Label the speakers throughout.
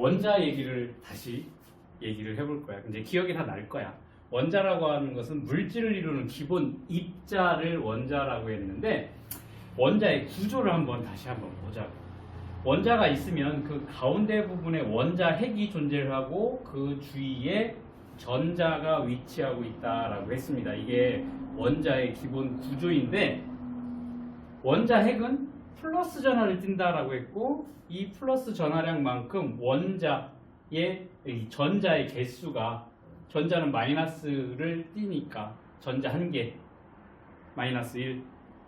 Speaker 1: 원자 얘기를 다시 얘기를 해볼 거야. 이제 기억이 다 날 거야. 원자라고 하는 것은 물질을 이루는 기본 입자를 원자라고 했는데 원자의 구조를 다시 한번 보자고. 원자가 있으면 그 가운데 부분에 원자 핵이 존재를 하고 그 주위에 전자가 위치하고 있다라고 했습니다. 이게 원자의 기본 구조인데 원자 핵은 플러스 전하를 띈다라고 했고 이 플러스 전하량만큼 원자의 전자의 개수가 전자는 마이너스를 띄니까 전자 1개 마이너스 1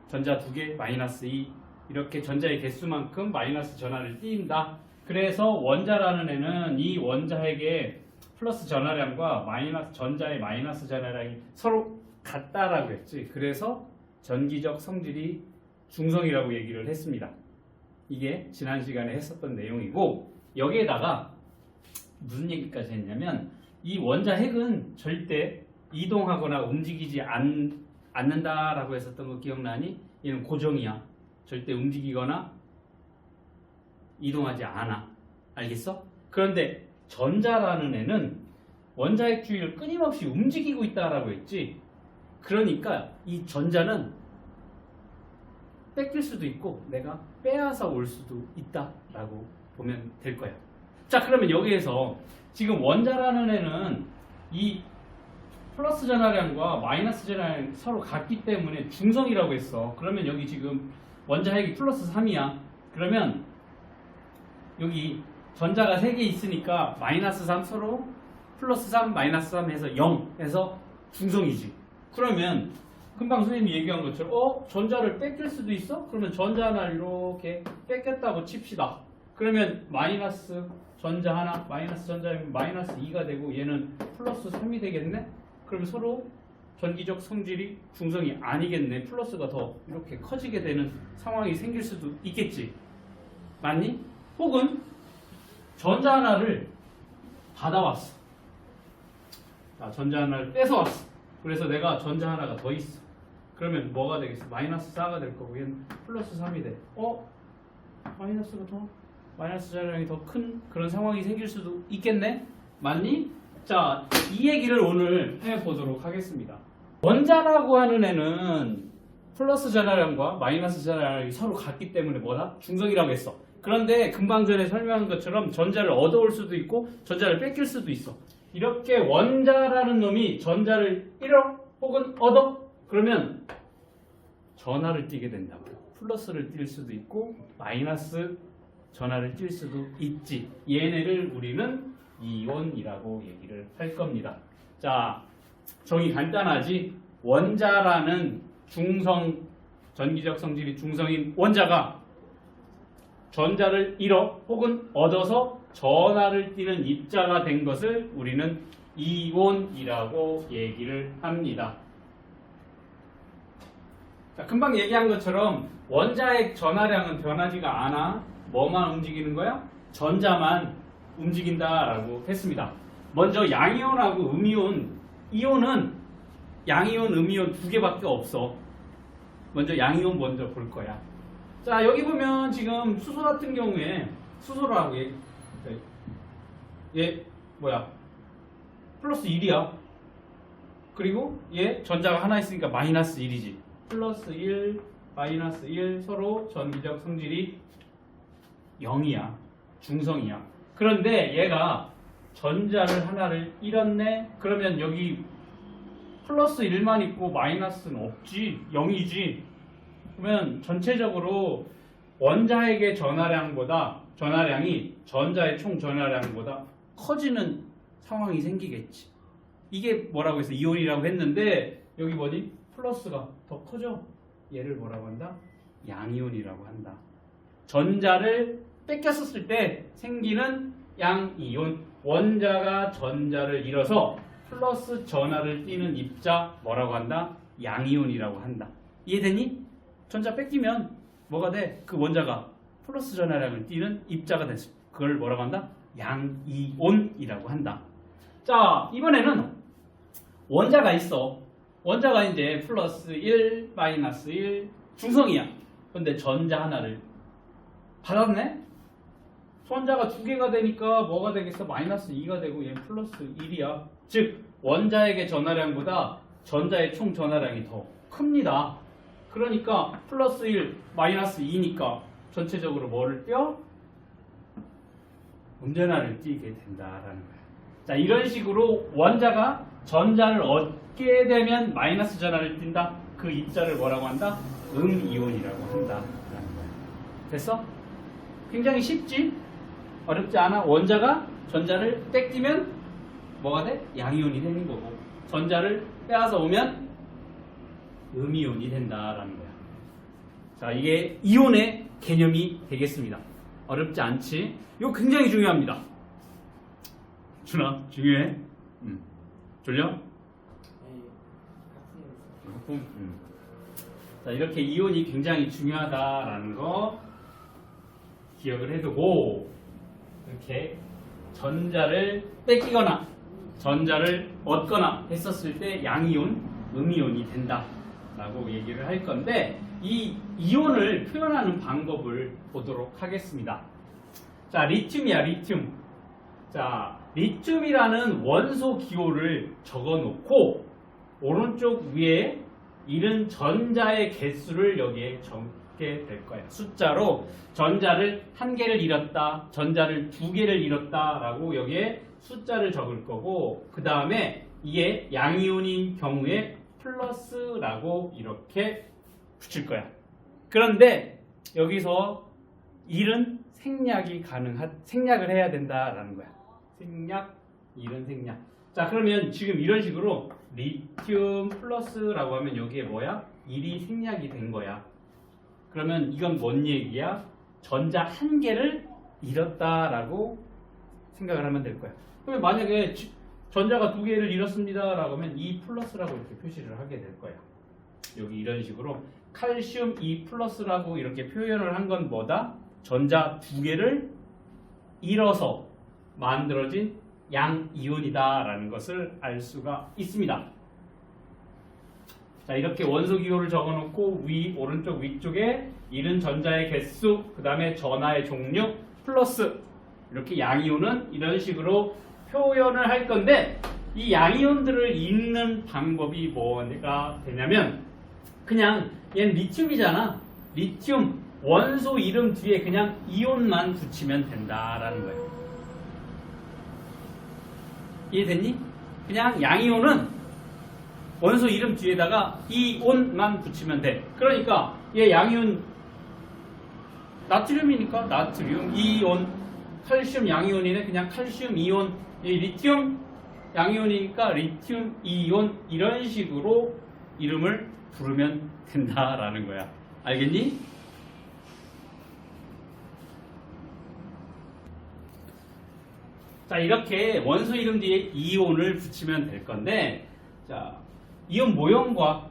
Speaker 1: 전자 2개 마이너스 2 이렇게 전자의 개수만큼 마이너스 전하를 띈다. 그래서 원자라는 애는 이 원자 핵의 플러스 전하량과 전자의 마이너스 전하량이 서로 같다라고 했지. 그래서 전기적 성질이 중성이라고 얘기를 했습니다. 이게 지난 시간에 했었던 내용이고 여기에다가 무슨 얘기까지 했냐면 이 원자 핵은 절대 이동하거나 움직이지 않는다라고 했었던 거 기억나니? 얘는 고정이야. 절대 움직이거나 이동하지 않아. 알겠어? 그런데 전자라는 애는 원자핵 주위를 끊임없이 움직이고 있다라고 했지. 그러니까 이 전자는 뺏길 수도 있고 내가 빼앗아 올 수도 있다라고 보면 될 거야. 자, 그러면 여기에서 지금 원자라는 애는 이 플러스 전하량과 마이너스 전하량이 서로 같기 때문에 중성이라고 했어. 그러면 여기 지금 원자 핵이 플러스 3이야. 그러면 여기 전자가 3개 있으니까 마이너스 3 서로 플러스 3 마이너스 3 해서 0 해서 중성이지. 그러면 금방 선생님이 얘기한 것처럼 전자를 뺏길 수도 있어? 그러면 전자 하나 이렇게 뺏겼다고 칩시다. 그러면 마이너스 전자 하나 마이너스 전자면 마이너스 2가 되고 얘는 플러스 3이 되겠네? 그럼 서로 전기적 성질이 중성이 아니겠네. 플러스가 더 이렇게 커지게 되는 상황이 생길 수도 있겠지. 맞니? 혹은 전자 하나를 받아왔어. 자, 전자 하나를 뺏어왔어. 그래서 내가 전자 하나가 더 있어. 그러면 뭐가 되겠어? 마이너스 4가 될 거고 얘는 플러스 3이 돼. 마이너스가 더 마이너스 전하량이 더 큰 그런 상황이 생길 수도 있겠네? 맞니? 자, 이 얘기를 오늘 해보도록 하겠습니다. 원자라고 하는 애는 플러스 전하량과 마이너스 전하량이 서로 같기 때문에 뭐다? 중성이라고 했어. 그런데 금방 전에 설명한 것처럼 전자를 얻어올 수도 있고 전자를 뺏길 수도 있어. 이렇게 원자라는 놈이 전자를 잃어 혹은 얻어? 그러면 전하를 띠게 된다고요. 플러스를 띌 수도 있고 마이너스 전하를 띌 수도 있지. 얘네를 우리는 이온이라고 얘기를 할 겁니다. 자, 정의 간단하지? 원자라는 중성, 전기적 성질이 중성인 원자가 전자를 잃어 혹은 얻어서 전하를 띠는 입자가 된 것을 우리는 이온이라고 얘기를 합니다. 자, 금방 얘기한 것처럼 원자의 전하량은 변하지가 않아. 뭐만 움직이는 거야? 전자만 움직인다라고 했습니다. 먼저 양이온하고 음이온, 이온은 양이온, 음이온 두 개밖에 없어. 먼저 양이온 먼저 볼 거야. 자, 여기 보면 지금 수소 같은 경우에 수소라고 얘 뭐야? 플러스 1이야. 그리고 얘 전자가 하나 있으니까 마이너스 1이지. 플러스 1, 마이너스 1 서로 전기적 성질이 0이야. 중성이야. 그런데 얘가 전자를 하나를 잃었네? 그러면 여기 플러스 1만 있고 마이너스는 없지. 0이지. 그러면 전체적으로 원자핵의 전하량이 전자의 총 전하량보다 커지는 상황이 생기겠지. 이게 뭐라고 해서 이온이라고 했는데 여기 뭐니? 플러스가 더 커져. 얘를 뭐라고 한다? 양이온이라고 한다. 전자를 뺏겼었을 때 생기는 양이온. 원자가 전자를 잃어서 플러스 전하를 띠는 입자 뭐라고 한다? 양이온이라고 한다. 이해되니? 전자 뺏기면 뭐가 돼? 그 원자가 플러스 전하량을 띠는 입자가 됐어. 그걸 뭐라고 한다? 양이온이라고 한다. 자, 이번에는 원자가 있어. 원자가 이제 플러스 1, 마이너스 1 중성이야. 근데 전자 하나를 받았네? 전자가 두 개가 되니까 뭐가 되겠어? 마이너스 2가 되고 얘 플러스 1이야. 즉 원자핵의 전하량보다 전자의 총 전하량이 더 큽니다. 그러니까 플러스 1, 마이너스 2니까 전체적으로 뭐를 띄어? 운전화를 띄게 된다라는 거야. 자, 이런 식으로 원자가 전자를 얻게 되면 마이너스 전하를 띈다. 그 입자를 뭐라고 한다? 음이온이라고 한다라는 거야. 됐어? 굉장히 쉽지? 어렵지 않아? 원자가 전자를 뺏기면 뭐가 돼? 양이온이 되는 거고, 전자를 빼앗아 오면 음이온이 된다라는 거야. 자, 이게 이온의 개념이 되겠습니다. 어렵지 않지? 이거 굉장히 중요합니다. 준아, 중요해? 졸려? 자, 이렇게 이온이 굉장히 중요하다라는 거 기억을 해두고, 이렇게 전자를 뺏기거나 전자를 얻거나 했었을 때 양이온, 음이온이 된다라고 얘기를 할 건데, 이 이온을 표현하는 방법을 보도록 하겠습니다. 자, 리튬이야, 리튬. 자, 리튬이라는 원소 기호를 적어 놓고 오른쪽 위에 이른 전자의 개수를 여기에 적게 될 거예요. 숫자로 전자를 한 개를 잃었다, 전자를 두 개를 잃었다 라고 여기에 숫자를 적을 거고, 그 다음에 이게 양이온인 경우에 플러스라고 이렇게 붙일 거야. 그런데 여기서 1은 생략을 해야 된다라는 거야. 생략, 1은 생략. 자, 그러면 지금 이런 식으로 리튬 플러스라고 하면 여기에 뭐야? 1이 생략이 된 거야. 그러면 이건 뭔 얘기야? 전자 한 개를 잃었다라고 생각을 하면 될 거야. 그러면 만약에 전자가 두 개를 잃었습니다 라고 하면 2 플러스라고 이렇게 표시를 하게 될 거야. 여기 이런 식으로 칼슘 2 플러스라고 이렇게 표현을 한 건 뭐다? 전자 두 개를 잃어서 만들어진 양이온이다 라는 것을 알 수가 있습니다. 자, 이렇게 원소 기호를 적어 놓고 오른쪽 위쪽에 잃은 전자의 개수, 그 다음에 전하의 종류 플러스, 이렇게 양이온은 이런 식으로 표현을 할 건데, 이 양이온들을 읽는 방법이 뭐가 되냐면, 그냥 얘는 리튬이잖아. 리튬 원소 이름 뒤에 그냥 이온만 붙이면 된다라는 거예요. 이해됐니? 그냥 양이온은 원소 이름 뒤에다가 이온만 붙이면 돼. 그러니까 얘 양이온 나트륨이니까 나트륨 이온, 칼슘 양이온이네. 그냥 칼슘 이온. 이 리튬 양이온이니까 리튬 이온. 이런 식으로 이름을 부르면 된다라는 거야. 알겠니? 자, 이렇게 원소 이름 뒤에 이온을 붙이면 될 건데, 자, 이온 모형과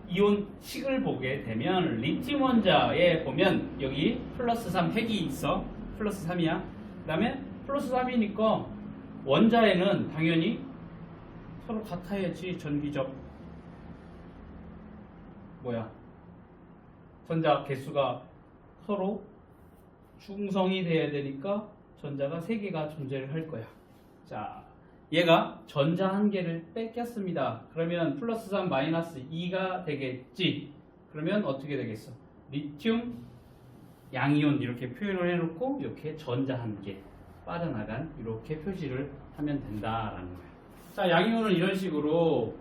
Speaker 1: 이온 식을 보게 되면 리튬 원자에 보면 여기 플러스 3 핵이 있어. 플러스 3이야. 그 다음에 플러스 3이니까 원자에는 당연히 서로 같아야지. 전기적 전자 개수가 서로 중성이 돼야 되니까 전자가 3개가 존재를 할 거야. 자, 얘가 전자 한 개를 뺏겼습니다. 그러면 플러스 3 마이너스 2가 되겠지. 그러면 어떻게 되겠어? 리튬 양이온 이렇게 표현을 해놓고 이렇게 전자 한 개 빠져나간 이렇게 표시를 하면 된다라는 거야. 자, 양이온은 이런 식으로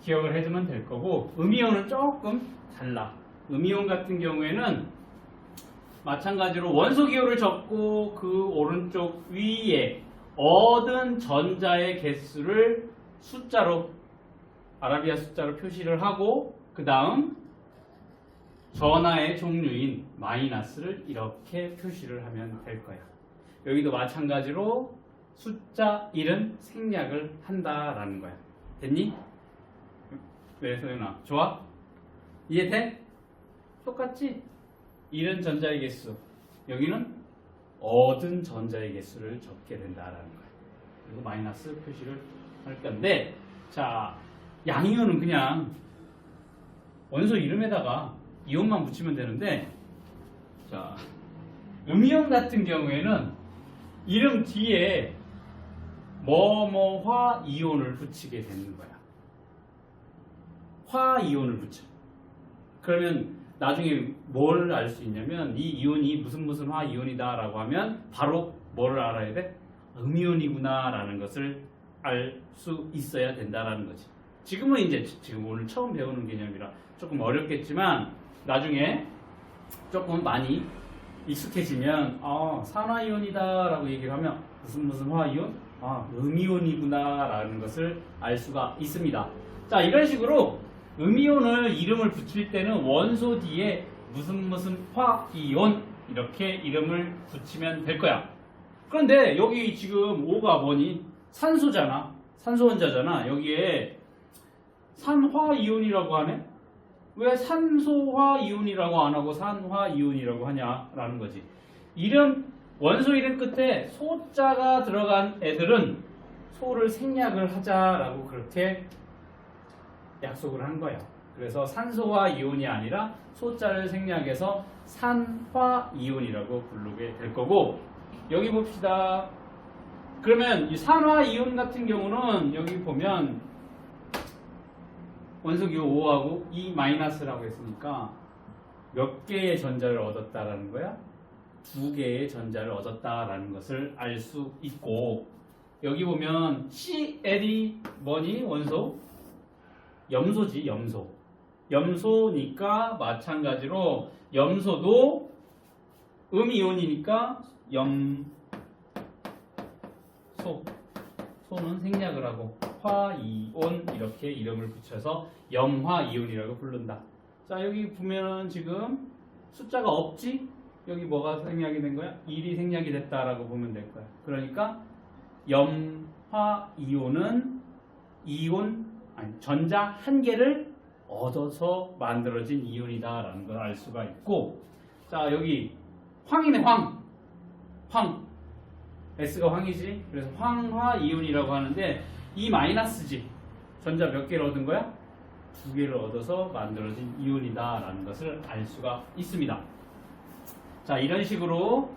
Speaker 1: 기억을 해두면 될 거고, 음이온은 조금 달라. 음이온 같은 경우에는 마찬가지로 원소 기호를 적고 그 오른쪽 위에 얻은 전자의 개수를 숫자로, 아라비아 숫자로 표시를 하고, 그 다음 전하의 종류인 마이너스를 이렇게 표시를 하면 될 거야. 여기도 마찬가지로 숫자 1은 생략을 한다라는 거야. 됐니? 네, 소연아. 좋아? 이해돼? 똑같지? 1은 전자의 개수, 여기는 얻은 전자의 개수를 적게 된다라는 거야. 그리고 마이너스 표시를 할 건데, 자, 양이온은 그냥 원소 이름에다가 이온만 붙이면 되는데, 자, 음이온 같은 경우에는 이름 뒤에 뭐뭐화 이온을 붙이게 되는 거야. 화 이온을 붙여. 그러면 나중에 뭘 알 수 있냐면 이 이온이 무슨 무슨 화 이온이다라고 하면 바로 뭐를 알아야 돼? 음이온이구나라는 것을 알 수 있어야 된다라는 거지. 지금은 이제 지금 오늘 처음 배우는 개념이라 조금 어렵겠지만 나중에 조금 많이 익숙해지면 산화이온이다라고 얘기를 하면 무슨 무슨 화이온? 음이온이구나라는 것을 알 수가 있습니다. 자, 이런 식으로 음이온을 이름을 붙일 때는 원소 뒤에 무슨 무슨 화이온 이렇게 이름을 붙이면 될 거야. 그런데 여기 지금 O가 뭐니? 산소잖아. 산소 원자잖아. 여기에 산화이온이라고 하네? 왜 산소화이온이라고 안 하고 산화이온이라고 하냐라는 거지. 원소 이름 끝에 소자가 들어간 애들은 소를 생략을 하자라고 그렇게 약속을 한 거야. 그래서 산소화이온이 아니라 소자를 생략해서 산화이온이라고 부르게 될 거고, 여기 봅시다. 그러면 이 산화이온 같은 경우는 여기 보면 원소기호 5하고 E 마이너스라고 했으니까 몇 개의 전자를 얻었다라는 거야? 2개의 전자를 얻었다라는 것을 알 수 있고, 여기 보면 Cl이 뭐니? 원소? 염소지, 염소. 염소니까 마찬가지로 염소도 음이온이니까 소는 생략을 하고 화이온 이렇게 이름을 붙여서 염화이온이라고 부른다. 자, 여기 보면은 지금 숫자가 없지? 여기 뭐가 생략이 된 거야? 1이 생략이 됐다라고 보면 될 거야. 그러니까 염화이온은 전자 한 개를 얻어서 만들어진 이온이다라는 걸 알 수가 있고, 자, 여기 황이네. 황 S가 황이지. 그래서 황화이온이라고 하는데 E 마이너스지. 전자 몇 개를 얻은 거야? 2개를 얻어서 만들어진 이온이다라는 것을 알 수가 있습니다. 자, 이런 식으로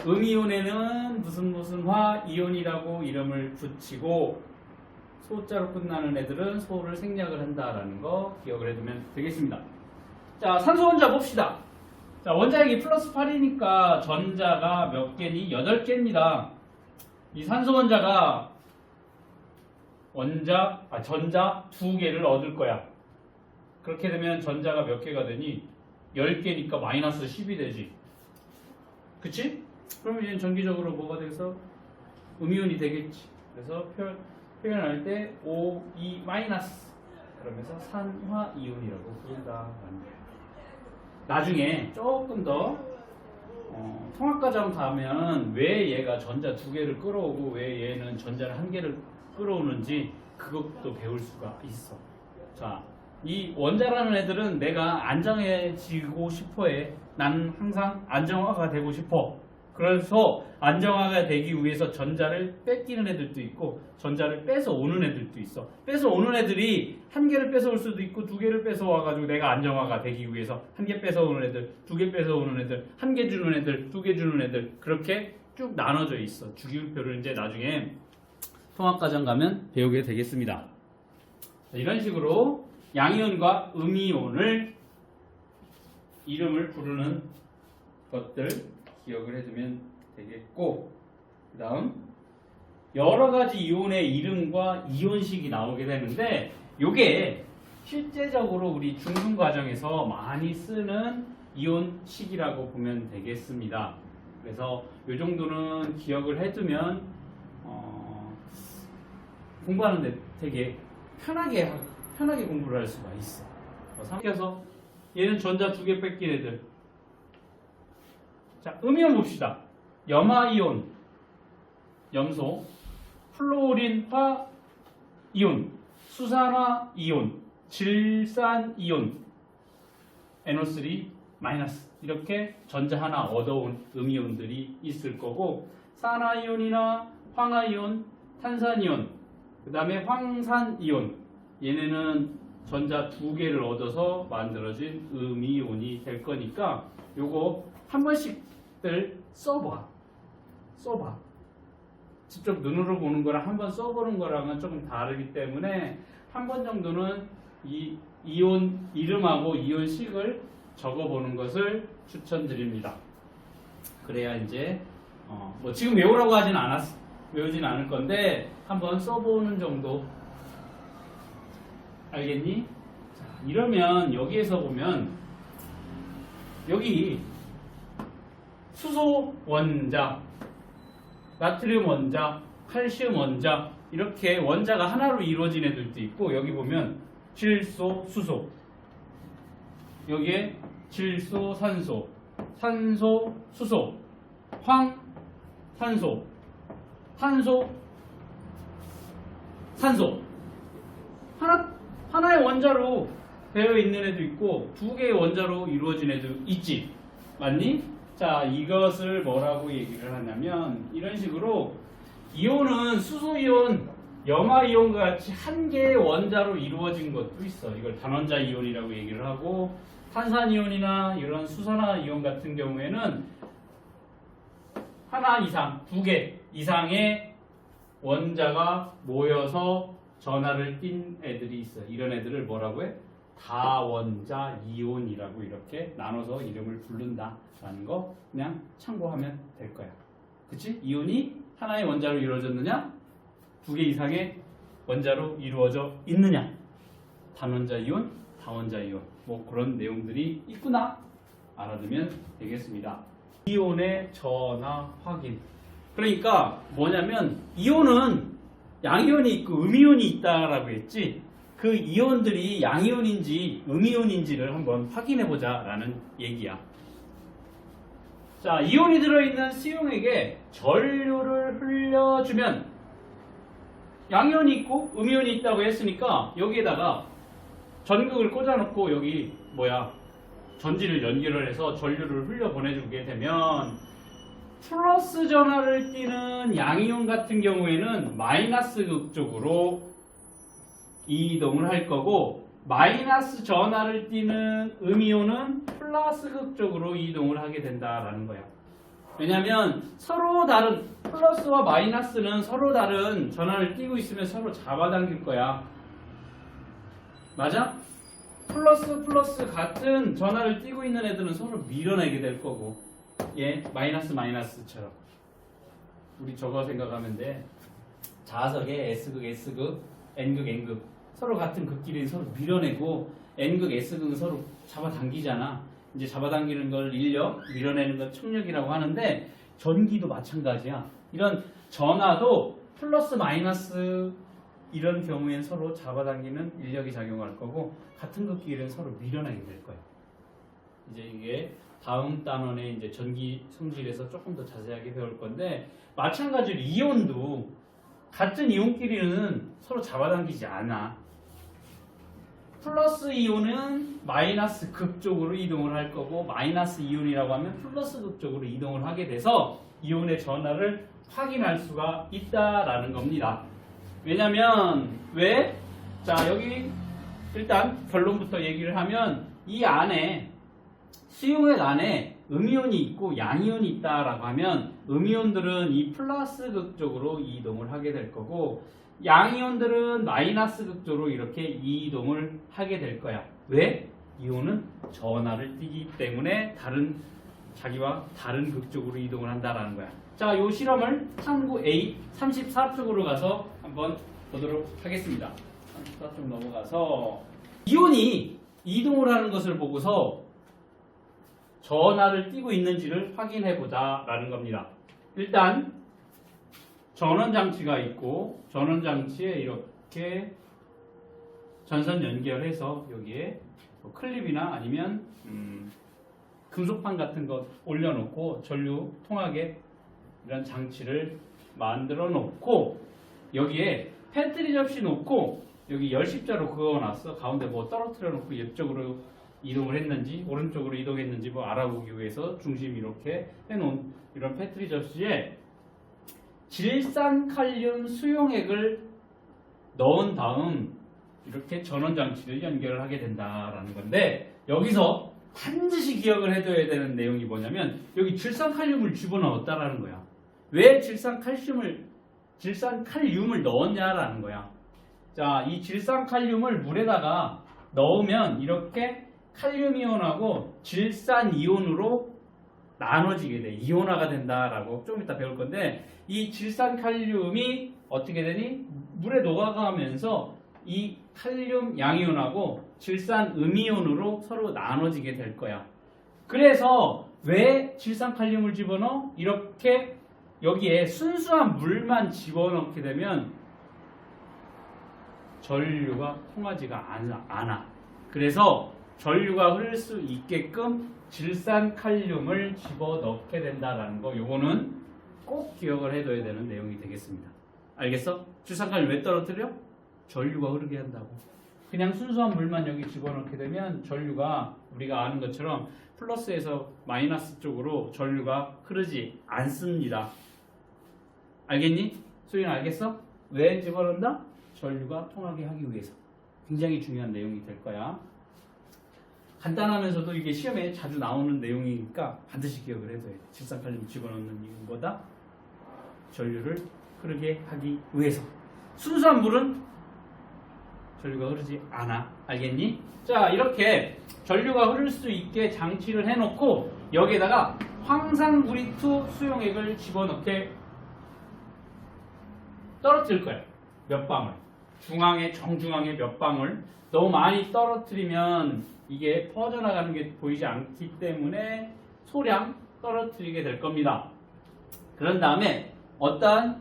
Speaker 1: 음이온에는 무슨 화이온이라고 이름을 붙이고 소자로 끝나는 애들은 소를 생략을 한다라는 거 기억을 해두면 되겠습니다. 자, 산소 원자 봅시다. 자, 원자핵이 플러스 8이니까 전자가 몇 개니? 8개입니다. 이 산소 원자가 전자 2개를 얻을 거야. 그렇게 되면 전자가 몇 개가 되니? 10개니까 마이너스 10이 되지. 그치? 그러면 이제 전기적으로 뭐가 돼서 음이온이 되겠지. 그래서 표현할 때 O2 마이너스 그러면서 산화이온이라고 부른다. 나중에 조금 더 통합과정 가면 왜 얘가 전자 2개를 끌어오고 왜 얘는 전자를 1개를 끌어오는지 그것도 배울 수가 있어. 자, 이 원자라는 애들은 내가 안정해지고 싶어해. 난 항상 안정화가 되고 싶어. 그래서 안정화가 되기 위해서 전자를 뺏기는 애들도 있고 전자를 뺏어오는 애들도 있어. 뺏어오는 애들이 1개를 뺏어올 수도 있고 2개를 뺏어와가지고 내가 안정화가 되기 위해서 1개 뺏어오는 애들, 2개 뺏어오는 애들, 1개 주는 애들, 2개 주는 애들 그렇게 쭉 나눠져 있어. 주기율표를 이제 나중에 통합과정 가면 배우게 되겠습니다. 자, 이런 식으로 양이온과 음이온을 이름을 부르는 것들 기억을 해두면 되겠고, 그 다음 여러 가지 이온의 이름과 이온식이 나오게 되는데 이게 실제적으로 우리 중등 과정에서 많이 쓰는 이온식이라고 보면 되겠습니다. 그래서 이 정도는 기억을 해두면 공부하는데 되게 편하게 공부를 할 수가 있어. 삼켜서 얘는 전자 2개 뺏긴 애들. 자, 음이온 봅시다. 염화이온, 염소, 플로린화 이온, 수산화 이온, 질산 이온, NO3 마이너스 이렇게 전자 하나 얻어온 음이온들이 있을 거고, 산화이온이나 황화이온, 탄산이온, 그 다음에 황산이온, 얘네는 전자 2개를 얻어서 만들어진 음이온이 될 거니까 요거 한 번씩들 써봐. 직접 눈으로 보는 거랑 한번 써보는 거랑은 조금 다르기 때문에 한 번 정도는 이 이온 이름하고 이온식을 적어보는 것을 추천드립니다. 그래야 이제 뭐 지금 외우라고 외우진 않을 건데 한번 써보는 정도. 알겠니? 자, 이러면 여기에서 보면 여기 수소 원자, 나트륨 원자, 칼슘 원자 이렇게 원자가 하나로 이루어진 애들도 있고 여기 보면 질소, 수소 여기에 질소, 산소, 산소, 수소, 황, 산소, 탄소, 산소 하나의 원자로 되어 있는 애도 있고 두 개의 원자로 이루어진 애도 있지. 맞니? 자, 이것을 뭐라고 얘기를 하냐면 이런 식으로 이온은 수소이온, 염화이온과 같이 한 개의 원자로 이루어진 것도 있어. 이걸 단원자 이온이라고 얘기를 하고 탄산이온이나 이런 수산화이온 같은 경우에는 하나 이상, 두 개 이상의 원자가 모여서 전하를 띈 애들이 있어. 이런 애들을 뭐라고 해? 다원자 이온이라고 이렇게 나눠서 이름을 부른다라는 거 그냥 참고하면 될 거야. 그치? 이온이 하나의 원자로 이루어졌느냐? 두 개 이상의 원자로 이루어져 있느냐? 단원자 이온, 다원자 이온 뭐 그런 내용들이 있구나 알아두면 되겠습니다. 이온의 전하 확인. 그러니까 뭐냐면 이온은 양이온이 있고 음이온이 있다라고 했지. 그 이온들이 양이온인지 음이온인지를 한번 확인해보자 라는 얘기야. 자, 이온이 들어있는 수용액에 전류를 흘려주면 양이온이 있고 음이온이 있다고 했으니까 여기에다가 전극을 꽂아놓고 여기 전지를 연결을 해서 전류를 흘려보내주게 되면 플러스 전하를 띠는 양이온 같은 경우에는 마이너스 극 쪽으로 이동을 할 거고 마이너스 전하를 띠는 음이온은 플러스 극 쪽으로 이동을 하게 된다라는 거야. 왜냐하면 서로 다른 플러스와 마이너스는 서로 다른 전하를 띠고 있으면 서로 잡아당길 거야. 맞아? 플러스 같은 전하를 띠고 있는 애들은 서로 밀어내게 될 거고 마이너스처럼 우리 저거 생각하면 돼. 자석에 S극, S극, N극, N극 서로 같은 극끼리 서로 밀어내고 N극, S극은 서로 잡아당기잖아. 이제 잡아당기는 걸 인력, 밀어내는 걸 촉력이라고 하는데 전기도 마찬가지야. 이런 전하도 플러스 마이너스 이런 경우엔 서로 잡아당기는 인력이 작용할 거고 같은 극끼리는 서로 밀어내게 될 거야. 이제 이게 다음 단원의 이제 전기 성질에서 조금 더 자세하게 배울 건데 마찬가지로 이온도 같은 이온끼리는 서로 잡아당기지 않아. 플러스 이온은 마이너스 극 쪽으로 이동을 할 거고 마이너스 이온이라고 하면 플러스 극 쪽으로 이동을 하게 돼서 이온의 전하를 확인할 수가 있다라는 겁니다. 왜냐면 왜? 자, 여기 일단 결론부터 얘기를 하면 이 안에 수용액 안에 음이온이 있고 양이온이 있다라고 하면 음이온들은 이 플러스 극 쪽으로 이동을 하게 될 거고 양이온들은 마이너스 극 쪽으로 이렇게 이동을 하게 될 거야. 왜? 이온은 전하를 띠기 때문에 자기와 다른 극 쪽으로 이동을 한다라는 거야. 자, 요 실험을 참고 A 34쪽으로 가서 한번 보도록 하겠습니다. 34쪽 넘어가서 이온이 이동을 하는 것을 보고서 전하를 띠고 있는지를 확인해보자 라는 겁니다. 일단 전원장치가 있고 전원장치에 이렇게 전선 연결해서 여기에 클립이나 아니면 금속판 같은 것 올려놓고 전류 통하게 이런 장치를 만들어 놓고 여기에 패트리 접시 놓고 여기 열십자로 그어놨어. 가운데 뭐 떨어뜨려 놓고 옆쪽으로 이동을 했는지 오른쪽으로 이동했는지 뭐 알아보기 위해서 중심 이렇게 해놓은 이런 패트리 접시에 질산칼륨 수용액을 넣은 다음 이렇게 전원장치를 연결을 하게 된다라는 건데 여기서 반드시 기억을 해둬야 되는 내용이 뭐냐면 여기 질산칼륨을 집어넣었다라는 거야. 왜 질산칼륨을 넣었냐라는 거야. 자, 이 질산칼륨을 물에다가 넣으면 이렇게 칼륨 이온하고 질산 이온으로 나눠지게 돼. 이온화가 된다라고 좀 이따 배울 건데 이 질산칼륨이 어떻게 되니? 물에 녹아가면서 이 칼륨 양이온하고 질산 음이온으로 서로 나눠지게 될 거야. 그래서 왜 질산칼륨을 집어넣어? 이렇게 여기에 순수한 물만 집어넣게 되면 전류가 통하지가 않아. 그래서 전류가 흐를 수 있게끔 질산칼륨을 집어넣게 된다라는 거, 요거는 꼭 기억을 해둬야 되는 내용이 되겠습니다. 알겠어? 질산칼륨 왜 떨어뜨려? 전류가 흐르게 한다고. 그냥 순수한 물만 여기 집어넣게 되면 전류가 우리가 아는 것처럼 플러스에서 마이너스 쪽으로 전류가 흐르지 않습니다. 알겠니? 소희는 알겠어? 왜 집어넣는다? 전류가 통하게 하기 위해서. 굉장히 중요한 내용이 될 거야. 간단하면서도 이게 시험에 자주 나오는 내용이니까 반드시 기억을 해둬야 돼. 질산칼륨 집어넣는 이유보다 전류를 흐르게 하기 위해서. 순수한 물은 전류가 흐르지 않아. 알겠니? 자, 이렇게 전류가 흐를 수 있게 장치를 해놓고 여기에다가 황산구리2 수용액을 집어넣게 떨어뜨릴 거야. 몇 방울. 정중앙에 몇 방울. 너무 많이 떨어뜨리면 이게 퍼져나가는 게 보이지 않기 때문에 소량 떨어뜨리게 될 겁니다. 그런 다음에 어떠한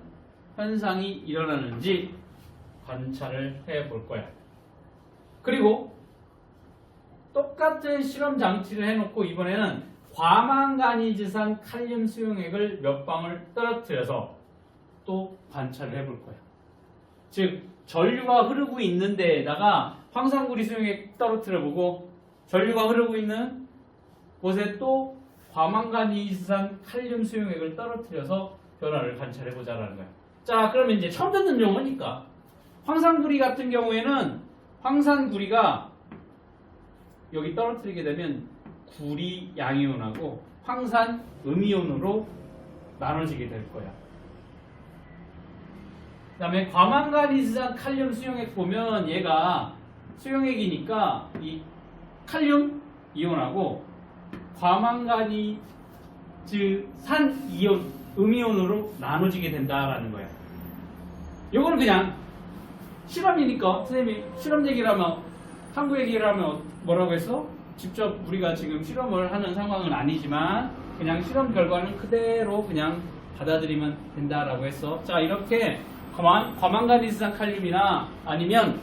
Speaker 1: 현상이 일어나는지 관찰을 해볼 거야. 그리고 똑같은 실험 장치를 해놓고 이번에는 과망간이지산 칼륨 수용액을 몇 방울 떨어뜨려서 또 관찰을 해볼 거야. 즉 전류가 흐르고 있는 데에다가 황산구리 수용액 떨어뜨려 보고 전류가 흐르고 있는 곳에 또 과망간이지산 칼륨 수용액을 떨어뜨려서 변화를 관찰해 보자라는 거야. 자, 그러면 이제 처음 듣는 용어니까 황산구리 같은 경우에는 황산구리가 여기 떨어뜨리게 되면 구리 양이온하고 황산 음이온으로 나눠지게 될 거야. 그 다음에 과망간이지산 칼륨 수용액 보면 얘가 수용액이니까 이 칼륨 이온하고 과망간이즈산 이온 음이온으로 나눠지게 된다라는 거야. 요거는 그냥 실험이니까 선생님이 실험 얘기를 하면 탐구 얘기를 하면 뭐라고 했어? 직접 우리가 지금 실험을 하는 상황은 아니지만 그냥 실험 결과는 그대로 그냥 받아들이면 된다라고 했어. 자, 이렇게 과망간이지산 칼륨이나 아니면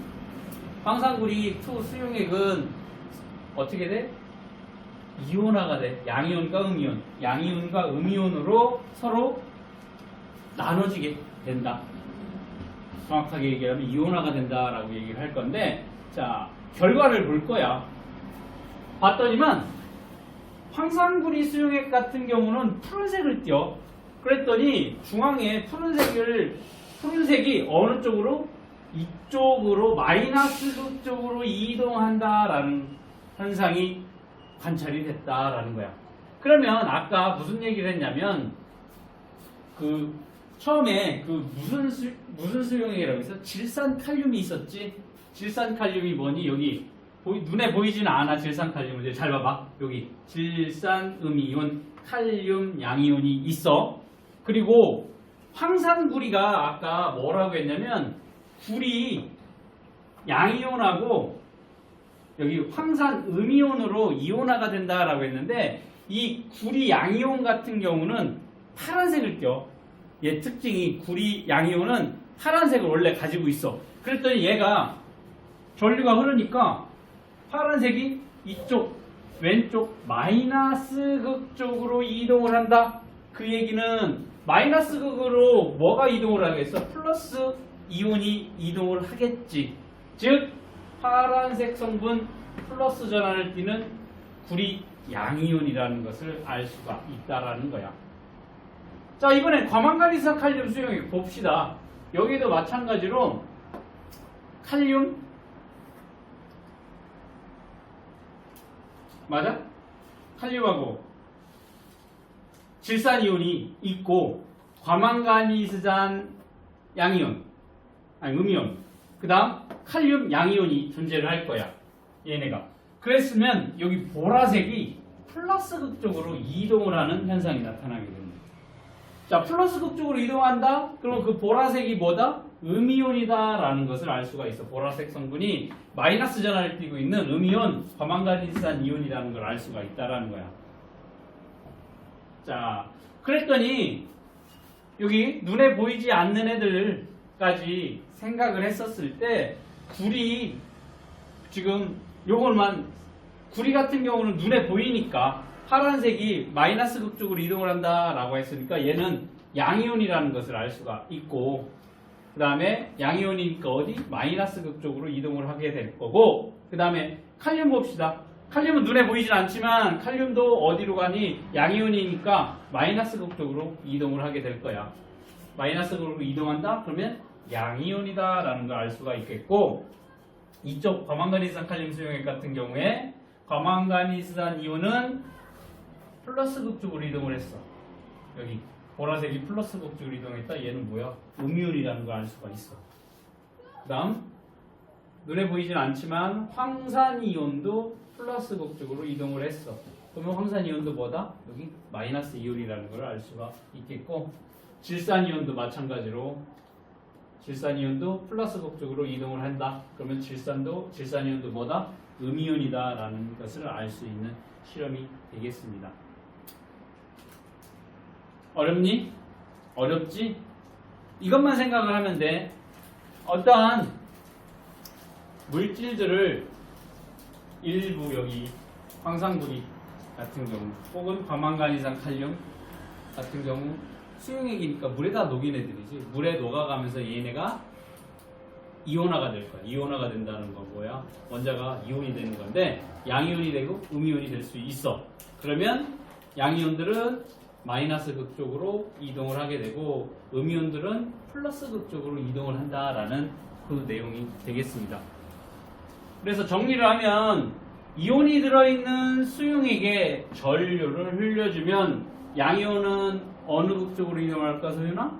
Speaker 1: 황산구리2 수용액은 어떻게 돼? 이온화가 돼. 양이온과 음이온. 양이온과 음이온으로 서로 나눠지게 된다. 정확하게 얘기하면 이온화가 된다라고 얘기를 할 건데, 자, 결과를 볼 거야. 봤더니만 황산구리 수용액 같은 경우는 푸른색을 띄어. 그랬더니 중앙에 푸른색이 어느 쪽으로? 이쪽으로 마이너스 쪽으로 이동한다라는 현상이 관찰이 됐다라는 거야. 그러면 아까 무슨 얘기를 했냐면 처음에 무슨 수용액이라고 했어? 질산칼륨이 있었지? 질산칼륨이 뭐니? 여기 눈에 보이지는 않아. 질산칼륨을 잘 봐봐. 여기 질산음이온, 칼륨 양이온이 있어. 그리고 황산구리가 아까 뭐라고 했냐면 구리 양이온하고 여기 황산음이온으로 이온화가 된다라고 했는데 이 구리 양이온 같은 경우는 파란색을 껴. 얘 특징이 구리 양이온은 파란색을 원래 가지고 있어. 그랬더니 얘가 전류가 흐르니까 파란색이 이쪽 왼쪽 마이너스 극 쪽으로 이동을 한다. 그 얘기는 마이너스 극으로 뭐가 이동을 하겠어? 플러스 이온이 이동을 하겠지. 즉 파란색 성분 플러스 전환을 띠는 구리 양이온이라는 것을 알 수가 있다라는 거야. 자, 이번엔 과망간이지산 칼륨 수용액 봅시다. 여기도 마찬가지로 칼륨 맞아? 칼륨하고 질산 이온이 있고 과망가니스산 양이온, 아니 음이온, 그 다음 칼륨 양이온이 존재를 할 거야. 얘네가. 그랬으면 여기 보라색이 플러스 극쪽으로 이동을 하는 현상이 나타나게 됩니다. 자, 플러스 극쪽으로 이동한다? 그럼 그 보라색이 뭐다? 음이온이다 라는 것을 알 수가 있어. 보라색 성분이 마이너스 전하를 띠고 있는 음이온, 과망가니스산 이온이라는 걸 알 수가 있다라는 거야. 자, 그랬더니 여기 눈에 보이지 않는 애들까지 생각을 했었을 때 구리, 지금 요걸만, 구리 같은 경우는 눈에 보이니까 파란색이 마이너스 극쪽으로 이동을 한다라고 했으니까 얘는 양이온이라는 것을 알 수가 있고, 그 다음에 양이온이니까 어디? 마이너스 극쪽으로 이동을 하게 될 거고, 그 다음에 칼륨 봅시다. 칼륨은 눈에 보이진 않지만 칼륨도 어디로 가니? 양이온이니까 마이너스 극쪽으로 이동을 하게 될 거야. 마이너스 극으로 이동한다? 그러면 양이온이다 라는 걸 알 수가 있겠고, 이쪽 과망가니스산 칼륨 수용액 같은 경우에 과망가니스산 이온은 플러스 극쪽으로 이동을 했어. 여기 보라색이 플러스 극쪽으로 이동했다. 얘는 뭐야? 음이온이라는 걸 알 수가 있어. 그 다음 눈에 보이진 않지만 황산이온도 플러스 극쪽으로 이동을 했어. 그러면 황산이온도 뭐다? 여기 마이너스 이온이라는 걸 알 수가 있겠고, 질산이온도 마찬가지로 질산이온도 플러스 극쪽으로 이동을 한다. 그러면 질산이온도 뭐다? 음이온이다 라는 것을 알 수 있는 실험이 되겠습니다. 어렵니? 어렵지? 이것만 생각을 하면 돼. 어떠한 물질들을 일부 여기 황산구리 같은 경우 혹은 과망가니산 칼륨 같은 경우 수용액이니까 물에다 녹인 애들이지. 물에 녹아가면서 얘네가 이온화가 될 거야. 이온화가 된다는 건 뭐야? 원자가 이온이 되는 건데 양이온이 되고 음이온이 될 수 있어. 그러면 양이온들은 마이너스 극쪽으로 이동을 하게 되고 음이온들은 플러스 극쪽으로 이동을 한다라는 그 내용이 되겠습니다. 그래서 정리를 하면 이온이 들어있는 수용액에 전류를 흘려주면 양이온은 어느 극쪽으로 이동할까, 소윤아?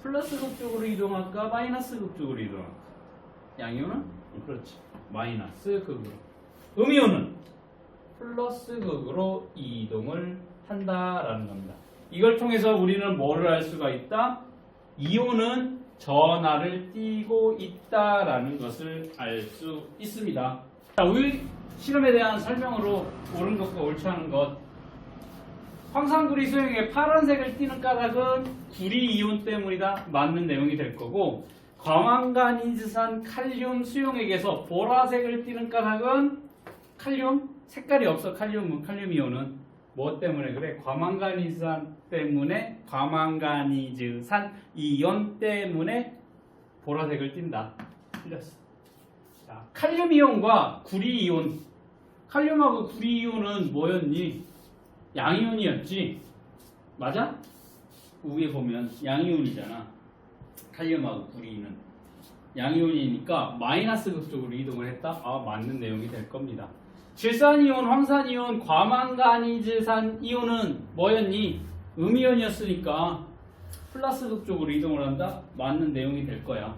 Speaker 1: 플러스 극쪽으로 이동할까, 마이너스 극쪽으로 이동할까? 양이온은? 그렇지. 마이너스 극으로. 음이온은 플러스 극으로 이동을 한다라는 겁니다. 이걸 통해서 우리는 뭐를 알 수가 있다? 이온은 전하를 띠고 있다라는 것을 알 수 있습니다. 자, 우리 실험에 대한 설명으로 옳은 것과 옳지 않은 것. 황산구리 수용액에 파란색을 띠는 까닭은 구리 이온 때문이다. 맞는 내용이 될 거고, 과망가니스산 칼륨 수용액에서 보라색을 띠는 까닭은 칼륨, 색깔이 없어. 칼륨 이온은 뭐 때문에 그래? 과망가니스산 때문에, 과망가니즈산 이온 때문에 보라색을 띈다. 틀렸어. 자, 칼륨 이온과 구리 이온. 칼륨하고 구리 이온은 뭐였니? 양이온이었지? 맞아? 위에 보면 양이온이잖아. 칼륨하고 구리는 양이온이니까 마이너스 극쪽으로 이동을 했다? 아, 맞는 내용이 될 겁니다. 질산이온, 황산이온, 과망가니즈산 이온은 뭐였니? 음이온이었으니까 플러스 극쪽으로 이동을 한다? 맞는 내용이 될 거야.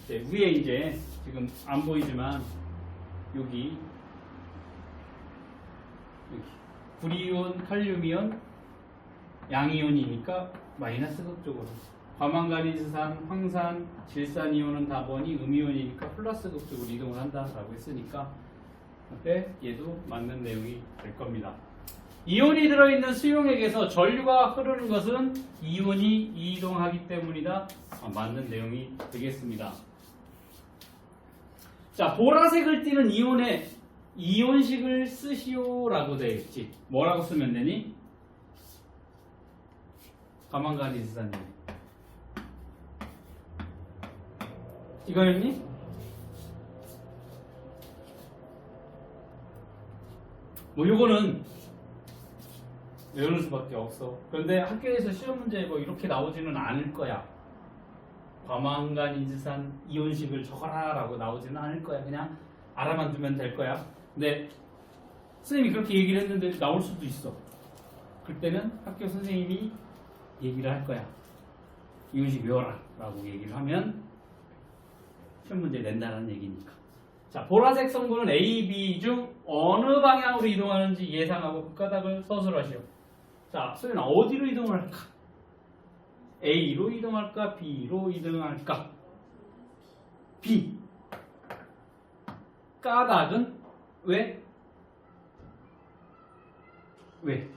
Speaker 1: 네, 위에 이제 지금 안 보이지만 여기 구리이온, 칼륨이온, 양이온이니까 마이너스 극쪽으로. 과망가니스산, 황산, 질산이온은 다 보니 음이온이니까 플러스 극쪽으로 이동을 한다라고 했으니까 어때? 얘도 맞는 내용이 될 겁니다. 이온이 들어있는 수용액에서 전류가 흐르는 것은 이온이 이동하기 때문이다. 맞는 내용이 되겠습니다. 자, 보라색을 띠는 이온에 이온식을 쓰시오라고 되어 있지. 뭐라고 쓰면 되니? 과망가니스산 이거였니? 뭐 요거는 외우는 수밖에 없어. 그런데 학교에서 시험 문제 뭐 이렇게 나오지는 않을 거야. 과망가니스산 이온식을 적어라 라고 나오지는 않을 거야. 그냥 알아만 두면 될 거야. 근데 선생님이 그렇게 얘기를 했는데 나올 수도 있어. 그때는 학교 선생님이 얘기를 할 거야. 이윤식 외워라 라고 얘기를 하면 시험 문제 낸다는 얘기니까. 자, 보라색 성분은 A, B 중 어느 방향으로 이동하는지 예상하고 그 까닭을 서술하시오. 자, 소연아 어디로 이동을 할까? A로 이동할까? B로 이동할까? B. 까닭은 왜? 왜?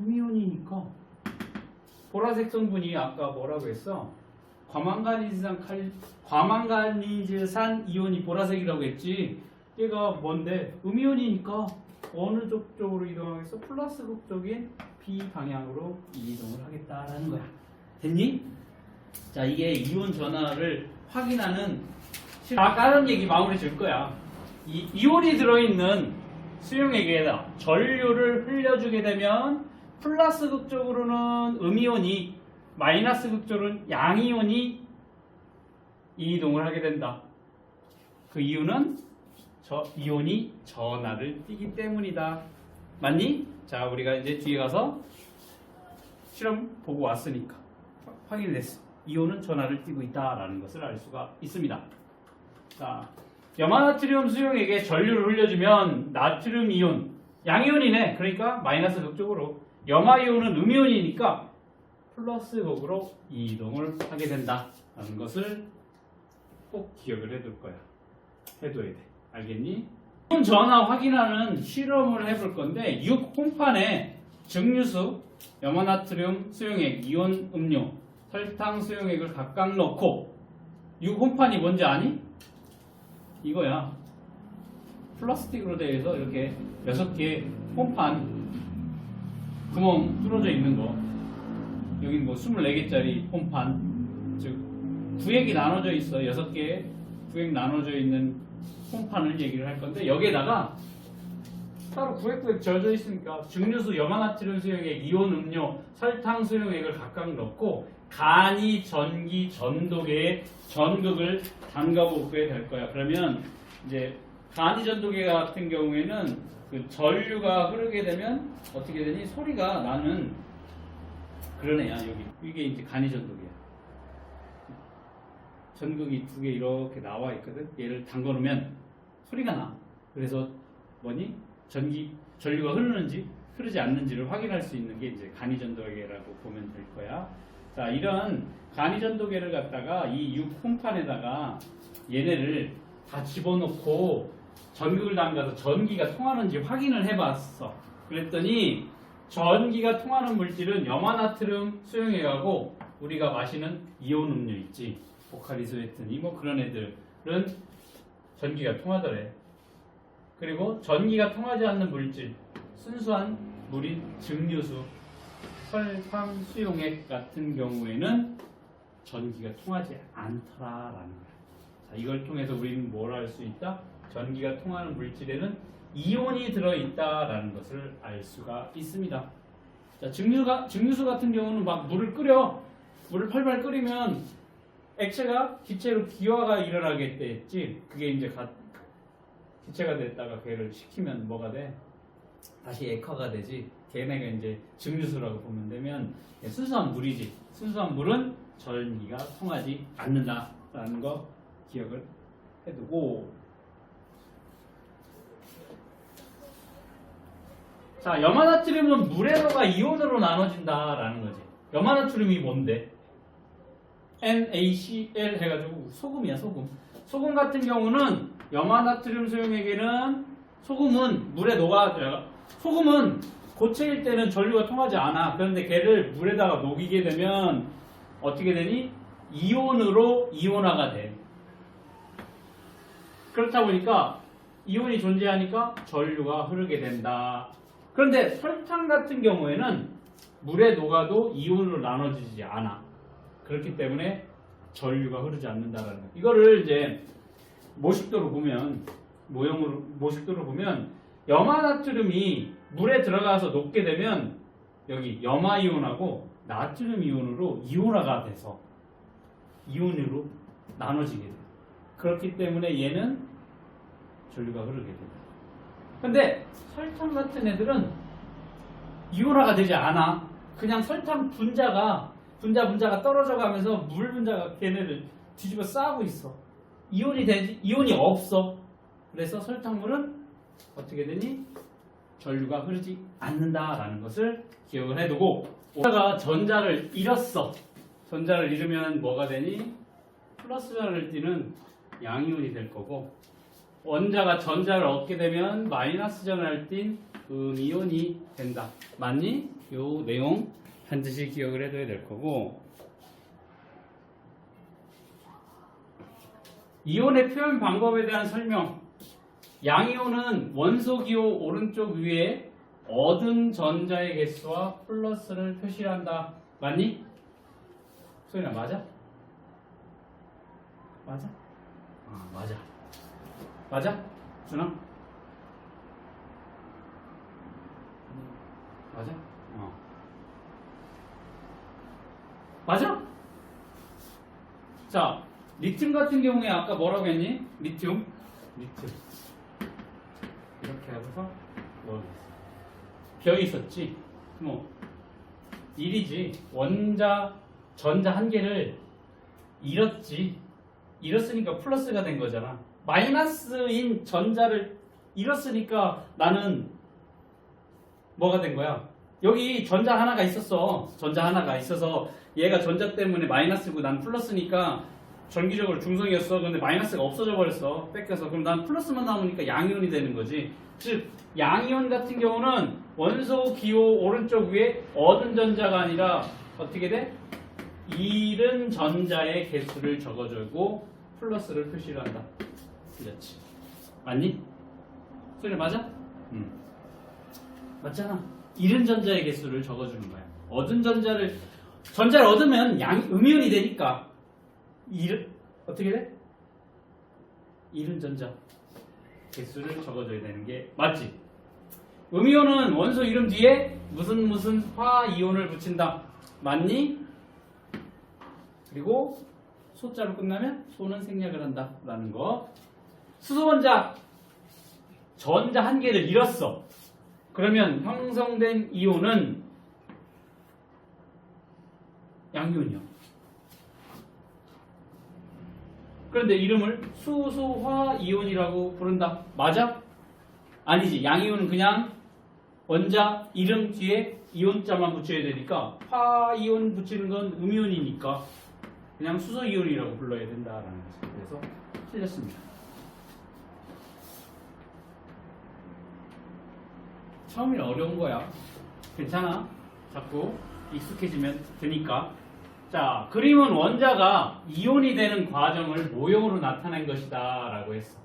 Speaker 1: 음이온이니까. 보라색 성분이 아까 뭐라고 했어? 과망간이즈산 이온이 보라색이라고 했지. 얘가 뭔데? 음이온이니까 어느 쪽으로 이동하겠어? 플러스 극적인 B 방향으로 이동을 하겠다라는 거야. 됐니? 자, 이게 이온 전하를 확인하는 다른 얘기 마무리 줄 거야. 이 이온이 들어있는 수용액에다 전류를 흘려주게 되면 플러스 극적으로는 음이온이, 마이너스 극적으로는 양이온이 이동을 하게 된다. 그 이유는 이온이 전하를 띠기 때문이다. 맞니? 자, 우리가 이제 뒤에 가서 실험 보고 왔으니까 확인을 했어. 이온은 전하를 띠고 있다라는 것을 알 수가 있습니다. 자, 염화나트륨 수용액에 전류를 흘려주면 나트륨 이온, 양이온이네. 그러니까 마이너스 극적으로. 염화이온은 음이온이니까 플러스 극으로 이동을 하게 된다라는 것을 꼭 기억을 해둘 거야. 해둬야 돼. 알겠니? 이온 전하 확인하는 실험을 해볼 건데 6홈판에 증류수, 염화나트륨 수용액, 이온 음료, 설탕 수용액을 각각 넣고 6홈판이 뭔지 아니? 이거야. 플라스틱으로 되어 있어 이렇게 6개 홈판 구멍 뚫어져 있는 거. 여기 뭐 24개짜리 홈판, 즉 구획이 나눠져 있어. 6개 구획 나눠져 있는 홈판을 얘기를 할 건데 여기에다가 따로 구획 지어져 있으니까 증류수, 염화나트륨 수용액, 이온 음료, 설탕 수용액을 각각 넣고 간이, 전기, 전도계에 전극을 담가보게 될 거야. 그러면 이제 간이 전도계 같은 경우에는 그 전류가 흐르게 되면 어떻게 되니? 소리가 나는 그런 애야. 여기 이게 이제 간이 전도계야. 전극이 2개 이렇게 나와 있거든. 얘를 담궈 놓으면 소리가 나. 그래서 뭐니? 전류가 흐르는지 흐르지 않는지를 확인할 수 있는 게 이제 간이 전도계라고 보면 될 거야. 자, 이런 간이 전도계를 갖다가 이 6홈판에다가 얘네를 다 집어넣고 전극을 담가서 전기가 통하는지 확인을 해봤어. 그랬더니 전기가 통하는 물질은 염화나트륨 수용액하고 우리가 마시는 이온 음료 있지. 포카리스웨트니 뭐 그런 애들은 전기가 통하더래. 그리고 전기가 통하지 않는 물질, 순수한 물인 증류수, 설탕 수용액 같은 경우에는 전기가 통하지 않더라라는 거야. 자, 이걸 통해서 우리는 뭘 알 수 있다? 전기가 통하는 물질에는 이온이 들어있다라는 것을 알 수가 있습니다. 자, 증류수 같은 경우는 막 물을 끓여. 물을 팔팔 끓이면 액체가 기체로 기화가 일어나게 됐지. 그게 이제 기체가 됐다가 걔를 식히면 뭐가 돼? 다시 액화가 되지. 걔네가 이제 증류수라고 보면 되면 순수한 물이지. 순수한 물은 전기가 통하지 않는다라는 거 기억을 해두고. 자, 염화나트륨은 물에다가 이온으로 나눠진다라는 거지. 염화나트륨이 뭔데? NaCl 해가지고 소금이야, 소금. 소금 같은 경우는 염화나트륨 수용액에는 소금은 물에 소금은 고체일 때는 전류가 통하지 않아. 그런데 걔를 물에다가 녹이게 되면 어떻게 되니? 이온으로 이온화가 돼. 그렇다 보니까 이온이 존재하니까 전류가 흐르게 된다. 그런데 설탕 같은 경우에는 물에 녹아도 이온으로 나눠지지 않아. 그렇기 때문에 전류가 흐르지 않는다라는 거. 이거를 이제 모식도로 보면 염화나트륨이 물에 들어가서 녹게 되면 여기 염화이온하고 나트륨 이온으로 이온화가 돼서 이온으로 나눠지게 돼. 그렇기 때문에 얘는 전류가 흐르게 된다. 근데 설탕 같은 애들은 이온화가 되지 않아. 그냥 설탕 분자가 떨어져 가면서 물 분자가 걔네를 뒤집어 싸고 있어. 이온이 없어. 그래서 설탕물은 어떻게 되니? 전류가 흐르지 않는다라는 것을 기억을 해두고, 원자가 전자를 잃었어. 전자를 잃으면 뭐가 되니? 플러스 전자를 띠는 양이온이 될 거고, 원자가 전자를 얻게 되면 마이너스 전자를 띤 음이온이 된다. 맞니? 요 내용 반드시 기억을 해둬야 될 거고, 이온의 표현 방법에 대한 설명. 양이온은 원소 기호 오른쪽 위에 얻은 전자의 개수와 플러스를 표시한다. 맞니? 소연아, 맞아? 맞아? 아, 맞아. 맞아? 준아? 맞아? 맞아? 자, 리튬 같은 경우에 아까 뭐라고 했니? 리튬 이렇게 하고서 벼 있었지. 뭐 일이지. 전자 한 개를 잃었으니까 플러스가 된 거잖아. 마이너스인 전자를 잃었으니까 나는 뭐가 된 거야? 여기 전자 하나가 있었어. 전자 하나가 있어서 얘가 전자 때문에 마이너스고 난 플러스니까 전기적으로 중성이었어. 근데 마이너스가 없어져 버렸어. 뺏겨서. 그럼 난 플러스만 남으니까 양이온이 되는 거지. 즉 양이온 같은 경우는 원소 기호 오른쪽 위에 얻은 전자가 아니라 어떻게 돼? 잃은 전자의 개수를 적어주고 플러스를 표시를 한다. 그렇지. 맞니? 소리 맞아? 응. 맞잖아. 잃은 전자의 개수를 적어주는 거야. 얻은 전자를 얻으면 음이온이 되니까 어떻게 돼? 잃은 전자 개수를 적어줘야 되는 게 맞지? 음이온은 원소 이름 뒤에 무슨 화이온을 붙인다. 맞니? 그리고 소자로 끝나면 소는 생략을 한다 라는 거. 수소원자 전자 한 개를 잃었어. 그러면 형성된 이온은 양이온이요. 그런데 이름을 수소화이온이라고 부른다. 맞아? 아니지. 양이온은 그냥 원자 이름 뒤에 이온자만 붙여야 되니까 화이온 붙이는 건 음이온이니까 그냥 수소이온이라고 불러야 된다라는 거죠. 그래서 틀렸습니다. 처음이라 어려운 거야. 괜찮아. 자꾸 익숙해지면 되니까. 자, 그림은 원자가 이온이 되는 과정을 모형으로 나타낸 것이다 라고 했어.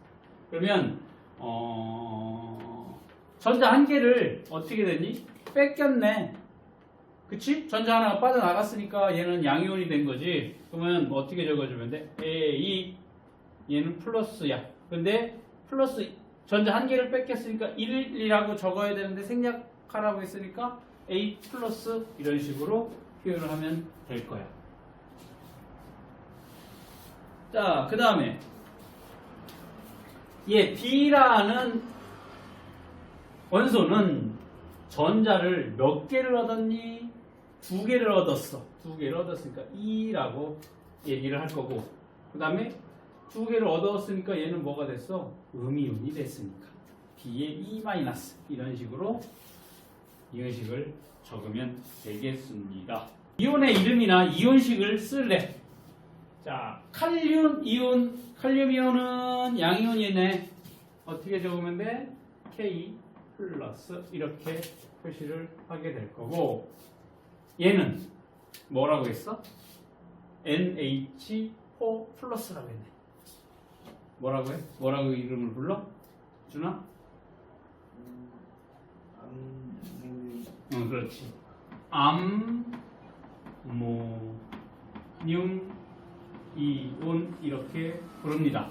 Speaker 1: 그러면 전자 한 개를 어떻게 되니? 뺏겼네. 그치? 전자 하나가 빠져나갔으니까 얘는 양이온이 된 거지. 그러면 어떻게 적어주면 돼? A, 얘는 플러스야. 근데 플러스 전자 한 개를 뺏겼으니까 1이라고 적어야 되는데 생략하라고 했으니까 A 플러스 이런 식으로 표현을 하면 될 거야. 자, 그 다음에 얘 B라는 원소는 전자를 몇 개를 얻었니? 2개를 얻었어. 2개를 얻었으니까 E라고 얘기를 할 거고, 그 다음에 2개를 얻었으니까 얘는 뭐가 됐어? 음이온이 됐으니까 B의 E- 이런 식으로 이온식을 적으면 되겠습니다. 이온의 이름이나 이온식을 쓸래. 자, 칼륨 이온은 양이온이네. 어떻게 적으면 돼? K 플러스 이렇게 표시를 하게 될 거고, 얘는 뭐라고 했어? NH4 플러스라고 했네. 뭐라고 해? 뭐라고 이름을 불러? 준아? 그렇지. 암모늄 이온 이렇게 부릅니다.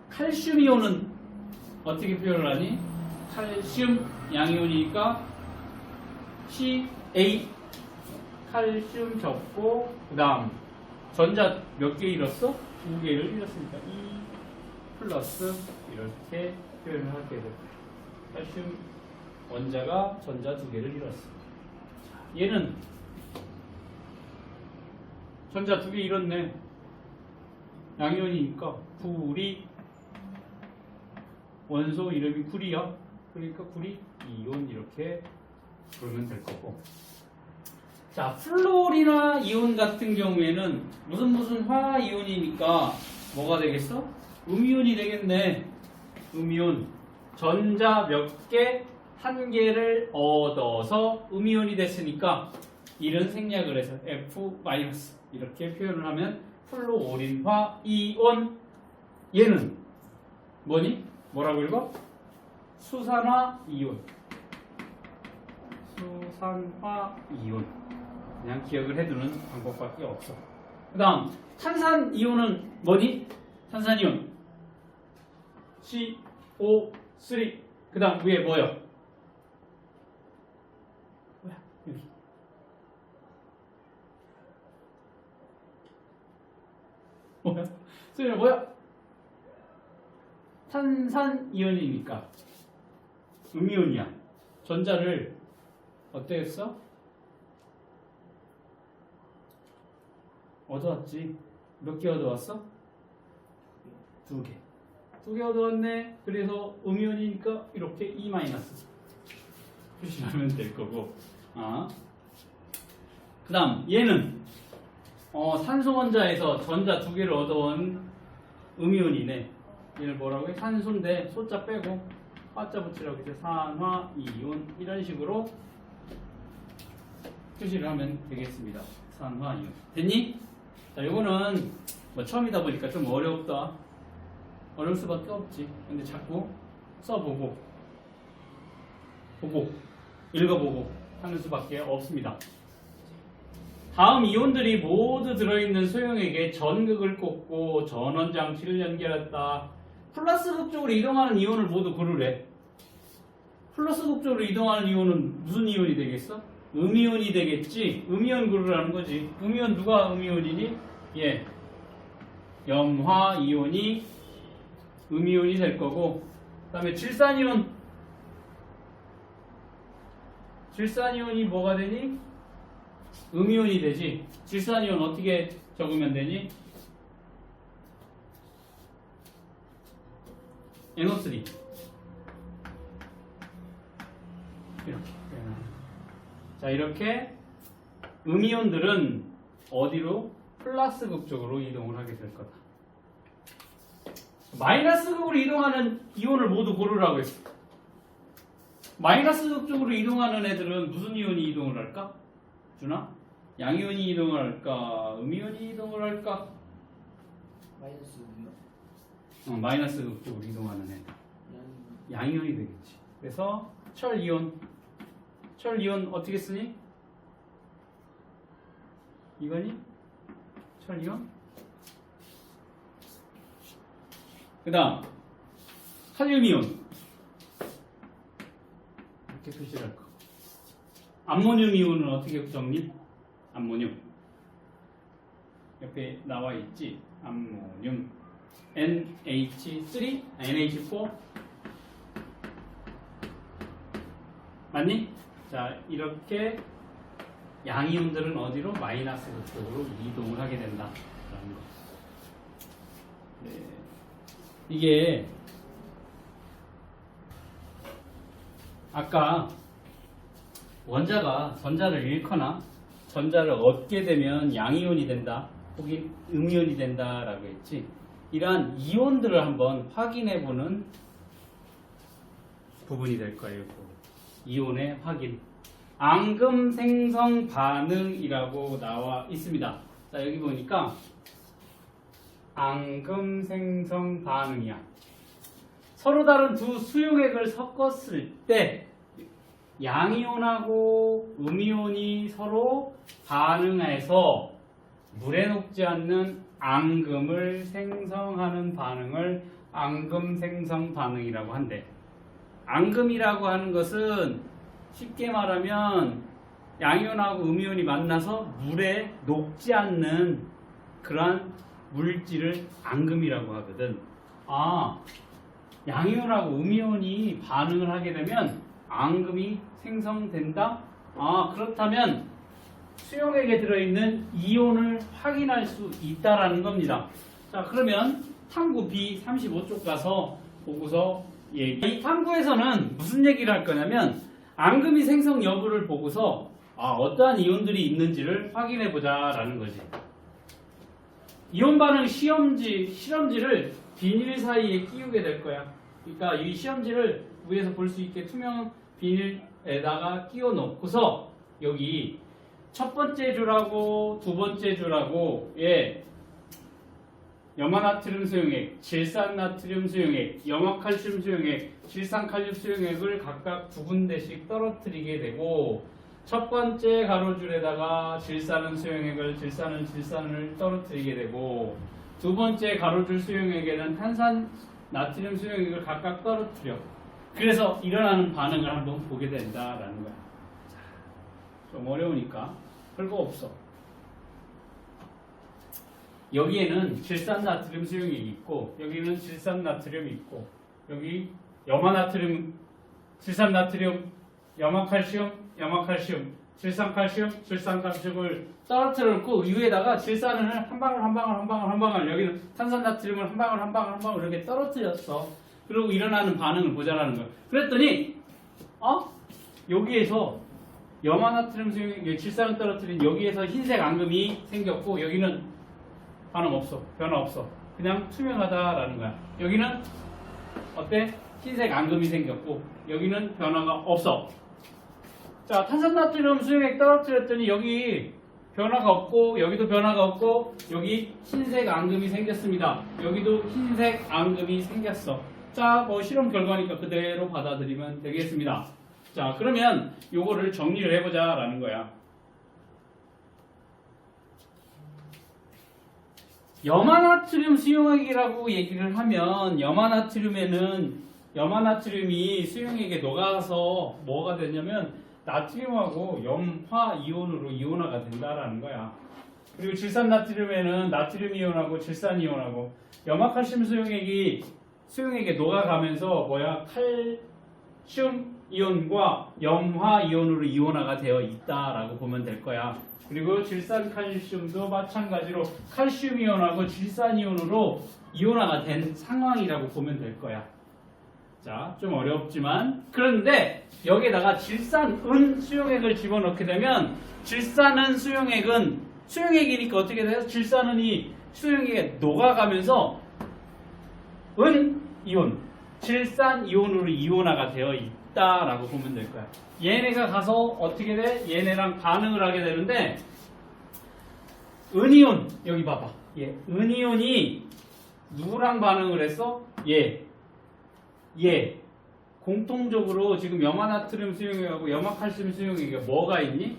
Speaker 1: 칼슘 이온은 어떻게 표현을 하니? 칼슘 양이온이니까 CA 칼슘 적고, 그 다음 전자 몇 개 잃었어? 2개를 잃었으니까 플러스 이렇게 표현을 하게 될 거예요. 칼슘 원자가 전자 두 개를 잃었어. 얘는 전자 두 개 잃었네. 양이온이니까 구리, 원소 이름이 구리야. 그러니까 구리 이온 이렇게 부르면 될 거고. 자, 플로리나 이온 같은 경우에는 무슨 화학 이온이니까 뭐가 되겠어? 음이온이 되겠네. 음이온. 전자 몇 개? 한 개를 얻어서 음이온이 됐으니까 이런 생략을 해서 F- 이렇게 표현을 하면 플로린화 이온. 얘는 뭐니? 뭐라고 읽어? 수산화 이온. 수산화 이온. 그냥 기억을 해두는 방법밖에 없어. 그 다음 탄산 이온은 뭐니? 탄산 이온 CO3. 그 다음 위에 뭐요? 뭐야? 여기 뭐야? 소리가 뭐야? 탄산 이온이니까 음이온이야. 전자를 어떻게 했어? 얻어왔지. 몇 개 얻어왔어? 두 개. 두 개 얻어왔네. 그래서 음이온이니까 이렇게 E- 표시하면 될 거고. 그 다음 얘는 산소 원자에서 전자 두 개를 얻어온 음이온이네. 얘를 뭐라고 해? 산소인데 소자 빼고 화자 붙이라고 해서 산화 이온 이런 식으로 표시를 하면 되겠습니다. 산화 이온. 됐니? 자, 요거는 뭐 처음이다 보니까 좀 어렵다. 어려울 수밖에 없지. 근데 자꾸 써보고, 보고, 읽어보고 하는 수밖에 없습니다. 다음 이온들이 모두 들어있는 소형에게 전극을 꽂고 전원 장치를 연결했다. 플러스 극 쪽으로 이동하는 이온을 모두 고르래. 플러스 극 쪽으로 이동하는 이온은 무슨 이온이 되겠어? 음이온이 되겠지. 음이온 고르라는 거지. 음이온 누가 음이온이니? 예, 염화 이온이 음이온이 될 거고, 그 다음에 질산이온. 질산이온이 뭐가 되니? 음이온이 되지. 질산이온 어떻게 적으면 되니? NO3 이렇게. 자, 이렇게 음이온들은 어디로? 플러스 극 쪽으로 이동을 하게 될 거다. 마이너스 극으로 이동하는 이온을 모두 고르라고 했어. 마이너스 극 쪽으로 이동하는 애들은 무슨 이온이 이동을 할까? 준아? 양이온이 이동을 할까? 음이온이 이동을 할까?
Speaker 2: 마이너스 5요?
Speaker 1: 마이너스 극 쪽으로 이동하는 애들. 양이온이 되겠지. 그래서 철이온. 철이온 어떻게 쓰니? 이거니? 철이온? 그 다음 칼륨이온 이렇게 표시를 할 거. 암모늄 이온은 어떻게 정리? 암모늄 옆에 나와 있지. 암모늄 NH3, NH4 맞니? 자, 이렇게 양이온들은 어디로? 마이너스 극쪽으로 이동을 하게 된다라는 거. 네. 이게 아까 원자가 전자를 잃거나 전자를 얻게 되면 양이온이 된다, 혹은 음이온이 된다라고 했지. 이러한 이온들을 한번 확인해보는 부분이 될 거예요. 이온의 확인. 앙금 생성 반응이라고 나와 있습니다. 자, 여기 보니까 앙금 생성 반응이야. 서로 다른 두 수용액을 섞었을 때 양이온하고 음이온이 서로 반응해서 물에 녹지 않는 앙금을 생성하는 반응을 앙금 생성 반응이라고 한대. 앙금이라고 하는 것은 쉽게 말하면 양이온하고 음이온이 만나서 물에 녹지 않는 그러한 물질을 앙금이라고 하거든. 양이온하고 음이온이 반응을 하게 되면 앙금이 생성된다? 그렇다면 수용액에 들어있는 이온을 확인할 수 있다라는 겁니다. 자, 그러면 탐구 B 35쪽 가서 보고서 이 탐구에서는 무슨 얘기를 할 거냐면 앙금이 생성 여부를 보고서 어떠한 이온들이 있는지를 확인해 보자라는 거지. 이온 반응 실험지를 비닐 사이에 끼우게 될 거야. 그러니까 이 시험지를 위에서 볼 수 있게 투명 비닐에다가 끼워 놓고서 여기 첫 번째 줄하고 두 번째 줄하고 염화나트륨 수용액, 질산나트륨 수용액, 염화칼슘 수용액, 질산칼륨 수용액을 각각 두 군데씩 떨어뜨리게 되고 첫 번째 가로줄에다가 질산은 수용액을 질산을 떨어뜨리게 되고 두 번째 가로줄 수용액에는 탄산 나트륨 수용액을 각각 떨어뜨려. 그래서 일어나는 반응을 한번 보게 된다라는 거야. 좀 어려우니까 별거 없어. 여기에는 질산 나트륨 수용액이 있고 여기는 질산 나트륨이 있고 여기 염화나트륨, 질산 나트륨, 염화칼슘, 질산칼슘을 떨어뜨려 놓고 위에다가 질산을 한 방울 여기는 탄산 나트륨을 한 방울 이렇게 떨어뜨렸어. 그리고 일어나는 반응을 보자라는 거야. 그랬더니 여기에서 염화나트륨 수용액, 질산을 떨어뜨린 여기에서 흰색 앙금이 생겼고 여기는 반응 없어. 변화 없어. 그냥 투명하다라는 거야. 여기는 어때? 흰색 앙금이 생겼고 여기는 변화가 없어. 자, 탄산나트륨 수용액 떨어뜨렸더니 여기 변화가 없고 여기도 변화가 없고 여기 흰색 앙금이 생겼습니다. 여기도 흰색 앙금이 생겼어. 자, 실험 결과니까 그대로 받아들이면 되겠습니다. 자, 그러면 요거를 정리를 해보자라는 거야. 염화나트륨 수용액이라고 얘기를 하면 염화나트륨이 수용액에 녹아서 뭐가 되냐면 나트륨하고 염화이온으로 이온화가 된다라는 거야. 그리고 질산나트륨에는 나트륨 이온하고 질산 이온하고 염화칼슘 수용액에 녹아가면서 칼슘 이온과 염화 이온으로 이온화가 되어 있다라고 보면 될 거야. 그리고 질산칼슘도 마찬가지로 칼슘 이온하고 질산 이온으로 이온화가 된 상황이라고 보면 될 거야. 자, 좀 어렵지만 그런데 여기에다가 질산은 수용액을 집어넣게 되면 질산은 수용액이니까 어떻게 돼요? 질산은 이 수용액에 녹아가면서 이온, 질산 이온으로 이온화가 되어 있다라고 보면 될 거야. 얘네가 가서 어떻게 돼? 얘네랑 반응을 하게 되는데 은이온 여기 봐봐. 은이온이 누구랑 반응을 했어? 공통적으로 지금 염화나트륨 수용액하고 염화칼슘 수용액에 뭐가 있니?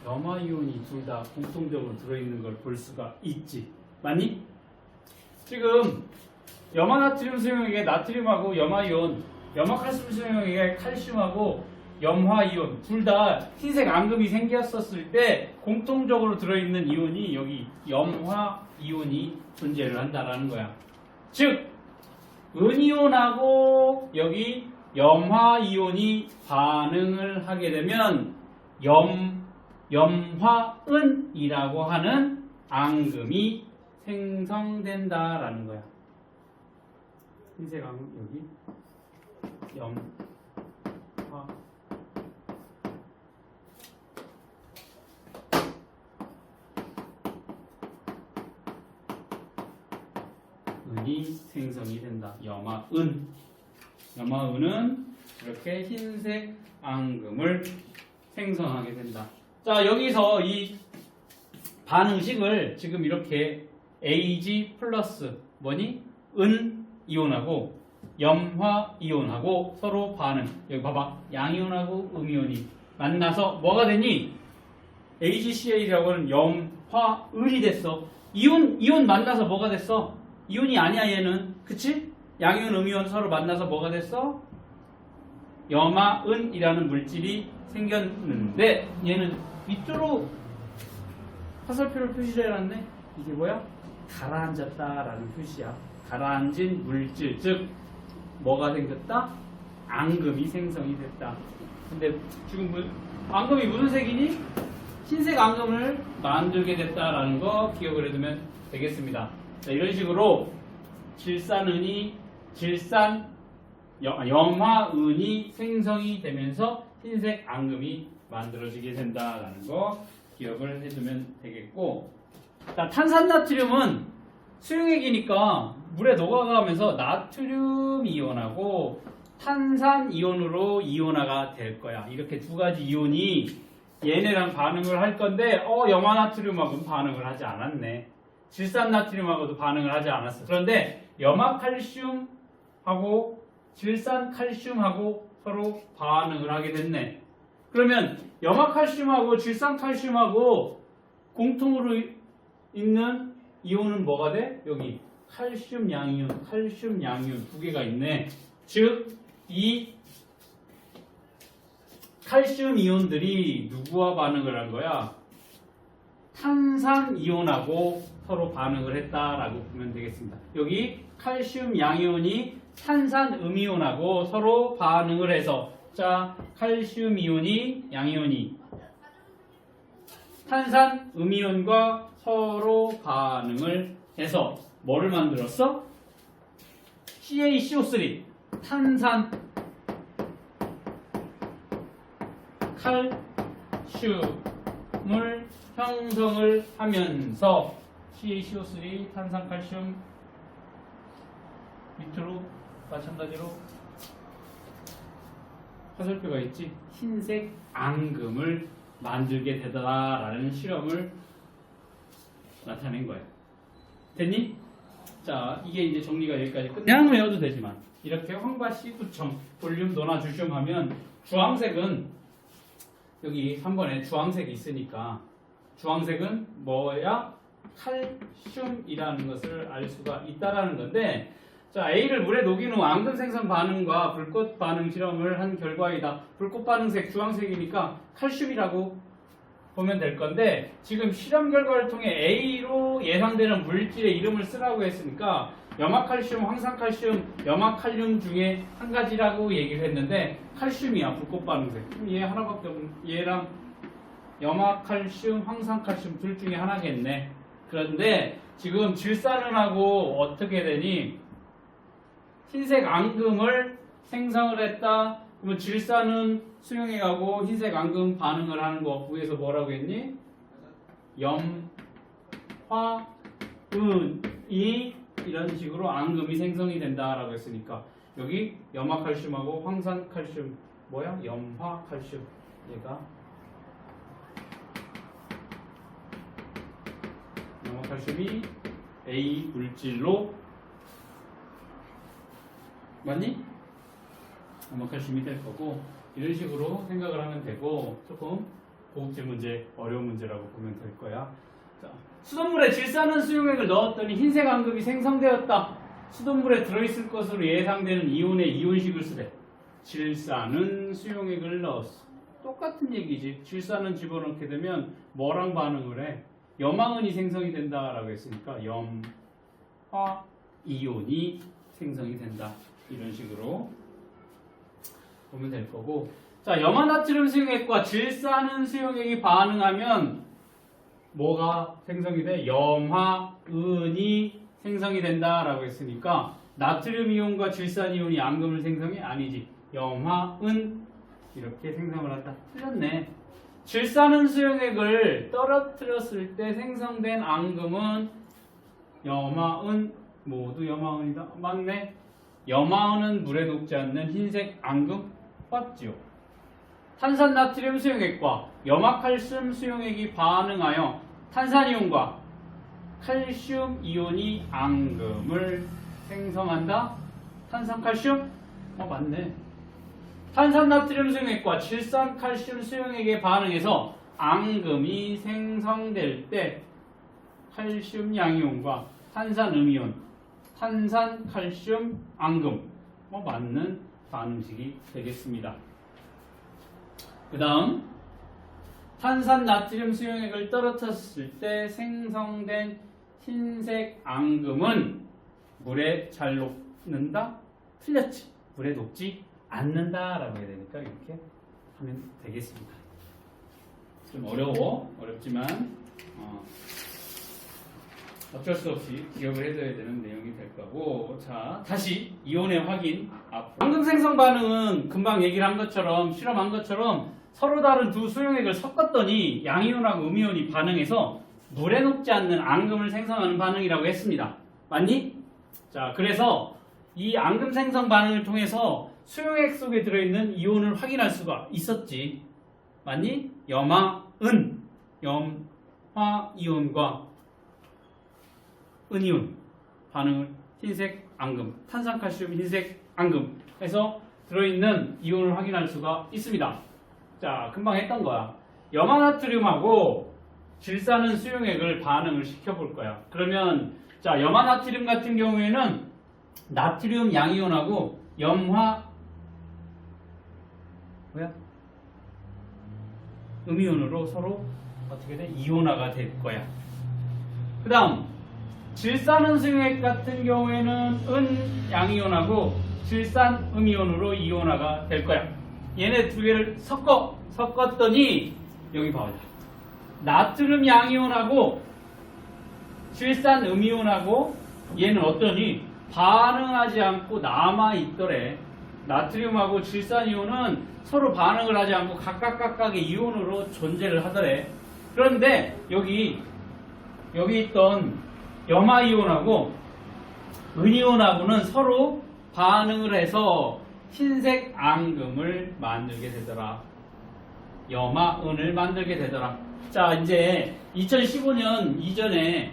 Speaker 1: 염화이온이 둘 다 공통적으로 들어있는 걸 볼 수가 있지. 맞니? 지금 염화나트륨 수용액에 나트륨하고 염화이온, 염화칼슘 수용액에 칼슘하고 염화이온 둘 다 흰색 앙금이 생겼었을 때 공통적으로 들어있는 이온이 여기 염화이온이 존재를 한다라는 거야. 즉 은이온하고 여기 염화이온이 반응을 하게 되면 염화은이라고 하는 앙금이 생성된다라는 거야. 흰색 앙금 여기 염화 은이 생성이 된다. 염화은은 이렇게 흰색 앙금을 생성하게 된다. 자, 여기서 이 반응식을 지금 이렇게 Ag 플러스 은 이온하고 염화 이온하고 서로 반응. 여기 봐봐. 양이온하고 음이온이 만나서 뭐가 되니? AgCl이라고 하는 염화은이 됐어. 이온 만나서 뭐가 됐어? 이온이 아니야 얘는. 그치? 양이온, 음이온 서로 만나서 뭐가 됐어? 염화은이라는 물질이 생겼는데 얘는 위쪽으로 화살표를 표시를 해놨네. 이게 뭐야? 가라앉았다라는 표시야. 가라앉은 물질, 즉 뭐가 생겼다? 앙금이 생성이 됐다. 근데 지금 앙금이 무슨 색이니? 흰색 앙금을 만들게 됐다라는 거 기억을 해두면 되겠습니다. 자, 이런 식으로 염화은이 생성이 되면서 흰색 앙금이 만들어지게 된다라는 거 기억을 해두면 되겠고, 자, 탄산나트륨은 수용액이니까 물에 녹아가면서 나트륨 이온하고 탄산 이온으로 이온화가 될 거야. 이렇게 두 가지 이온이 얘네랑 반응을 할 건데, 염화나트륨하고는 반응을 하지 않았네. 질산나트륨하고도 반응을 하지 않았어. 그런데 염화칼슘하고 질산칼슘하고 서로 반응을 하게 됐네. 그러면 염화칼슘하고 질산칼슘하고 공통으로 있는 이온은 뭐가 돼? 여기 칼슘 양이온 두 개가 있네. 즉, 이 칼슘 이온들이 누구와 반응을 한 거야? 탄산 이온하고 서로 반응을 했다라고 보면 되겠습니다. 여기 칼슘 양이온이 탄산 음이온하고 서로 반응을 해서, 자, 칼슘 이온이 양이온이 탄산 음이온과 서로 반응을 해서 뭐를 만들었어? CaCO3 탄산 칼슘을 형성을 하면서 CaCO3 탄산 칼슘 밑으로 마찬가지로 화살표가 있지. 흰색 앙금을 만들게 되더라라는 실험을 나타낸 거예요. 됐니? 자, 이게 이제 정리가 여기까지 그냥 외워도 되지만 이렇게 황바시 구청 볼륨 노나 주시움 하면 주황색은 여기 3번에 주황색이 있으니까 주황색은 뭐야? 칼슘이라는 것을 알 수가 있다라는 건데, 자, A를 물에 녹인 후 앙금 생성 반응과 불꽃 반응 실험을 한 결과이다. 불꽃 반응색 주황색이니까 칼슘이라고 보면 될 건데, 지금 실험 결과를 통해 A로 예상되는 물질의 이름을 쓰라고 했으니까 염화칼슘, 황산칼슘, 염화칼륨 중에 한 가지라고 얘기를 했는데 칼슘이야. 불꽃 반응색. 그럼 얘 하나밖에 없는, 얘랑 염화칼슘, 황산칼슘 둘 중에 하나겠네. 그런데 지금 질산은하고 어떻게 되니? 흰색 앙금을 생성을 했다. 그러면 질산은 수용해가고 흰색 앙금 반응을 하는 거 위에서 뭐라고 했니? 염화은이 이런 식으로 앙금이 생성이 된다라고 했으니까 여기 염화칼슘하고 황산칼슘 뭐야? 염화칼슘. 얘가 염화칼슘이 A 물질로 맞니? 염화칼슘이 될 거고, 이런 식으로 생각을 하면 되고, 조금 고급질 문제, 어려운 문제라고 보면 될 거야. 자, 수돗물에 질산은 수용액을 넣었더니 흰색 앙금이 생성되었다. 수돗물에 들어있을 것으로 예상되는 이온의 이온식을 쓰래. 질산은 수용액을 넣었어. 똑같은 얘기지. 질산은 집어넣게 되면 뭐랑 반응을 해? 염화은이 생성이 된다라고 했으니까 염화 이온이 생성이 된다. 이런 식으로 보면 될 거고, 자, 염화나트륨 수용액과 질산은 수용액이 반응하면 뭐가 생성이 돼? 염화은이 생성이 된다라고 했으니까 나트륨 이온과 질산 이온이 앙금을 생성해? 아니지. 염화은 이렇게 생성을 한다. 틀렸네. 질산은 수용액을 떨어뜨렸을 때 생성된 앙금은 염화은, 모두 염화은이다. 맞네. 염화은은 물에 녹지 않는 흰색 앙금 맞죠? 탄산나트륨 수용액과 염화칼슘 수용액이 반응하여 탄산이온과 칼슘 이온이 앙금을 생성한다. 탄산칼슘? 맞네. 탄산나트륨 수용액과 질산칼슘 수용액에 반응해서 앙금이 생성될 때 칼슘 양이온과 탄산음이온, 탄산칼슘 앙금 맞는 반응식이 되겠습니다. 그 다음 탄산나트륨 수용액을 떨어뜨렸을 때 생성된 흰색 앙금은 물에 잘 녹는다? 틀렸지. 물에 녹지 않는다 라고 해야 되니까 이렇게 하면 되겠습니다. 좀 어렵지만 어쩔 수 없이 기억을 해둬야 되는 내용이 될 거고. 자, 다시 이온의 확인. 앙금 생성 반응은 금방 얘기를 한 것처럼, 실험한 것처럼 서로 다른 두 수용액을 섞었더니 양이온하고 음이온이 반응해서 물에 녹지 않는 앙금을 생성하는 반응이라고 했습니다. 맞니? 자, 그래서 이 앙금 생성 반응을 통해서 수용액 속에 들어있는 이온을 확인할 수가 있었지. 맞니? 염화, 은, 염화 이온과 은이온 반응을 흰색 앙금, 탄산칼슘 흰색 앙금 해서 들어있는 이온을 확인할 수가 있습니다. 자, 금방 했던 거야. 염화나트륨하고 질산은 수용액을 반응을 시켜볼 거야. 그러면 자, 염화나트륨 같은 경우에는 나트륨 양이온하고 염화 음이온으로 서로 어떻게 돼? 이온화가 될 거야. 그 다음 질산은 수용액 같은 경우에는 은 양이온하고 질산 음이온으로 이온화가 될 거야. 얘네 두 개를 섞었더니 여기 봐봐. 나트륨 양이온하고 질산 음이온하고 얘는 어떠니? 반응하지 않고 남아있더래. 나트륨하고 질산 이온은 서로 반응을 하지 않고 각각의 이온으로 존재를 하더래. 그런데 여기 있던 염화 이온하고 은이온하고는 서로 반응을 해서 흰색 앙금을 만들게 되더라. 염화은을 만들게 되더라. 자, 이제 2015년 이전에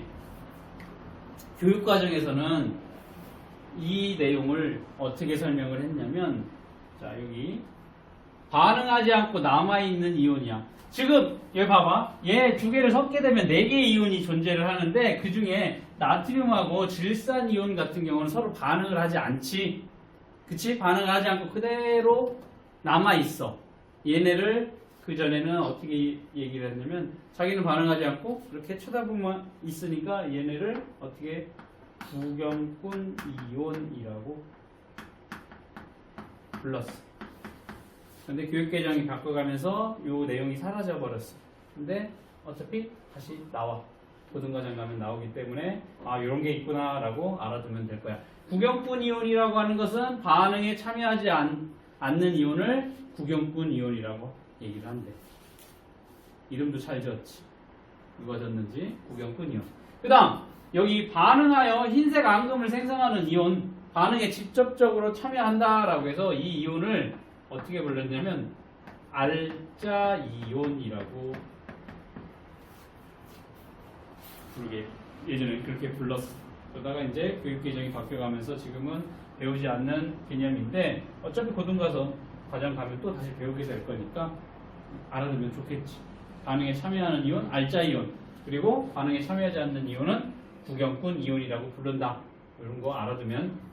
Speaker 1: 교육과정에서는 이 내용을 어떻게 설명을 했냐면, 자, 여기 반응하지 않고 남아있는 이온이야. 지금 여기 봐봐. 얘 두 개를 섞게 되면 4개의 이온이 존재를 하는데 그 중에 나트륨하고 질산 이온 같은 경우는 서로 반응을 하지 않지. 그치? 반응을 하지 않고 그대로 남아있어. 얘네를 그전에는 어떻게 얘기를 했냐면, 자기는 반응하지 않고 이렇게 쳐다보면 있으니까 얘네를 어떻게 구경꾼 이온이라고 불렀어. 근데 교육개정이 바꿔가면서 요 내용이 사라져 버렸어. 근데 어차피 다시 나와. 고등과정 가면 나오기 때문에 요런 게 있구나 라고 알아두면 될 거야. 구경꾼 이온이라고 하는 것은 반응에 참여하지 않는 이온을 구경꾼 이온이라고 얘기를 한대. 이름도 잘 지었지. 누가 졌는지. 구경꾼 이온. 그 다음 여기 반응하여 흰색 앙금을 생성하는 이온, 반응에 직접적으로 참여한다라고 해서 이 이온을 어떻게 불렀냐면 알자 이온이라고 부르게, 예전에 그렇게 불렀어. 그러다가 이제 교육개정이 바뀌어가면서 지금은 배우지 않는 개념인데 어차피 고등 가서 과정 가면 또 다시 배우게 될 거니까 알아두면 좋겠지. 반응에 참여하는 이온 알자 이온, 그리고 반응에 참여하지 않는 이온은 구경꾼 이온이라고 부른다. 이런 거 알아두면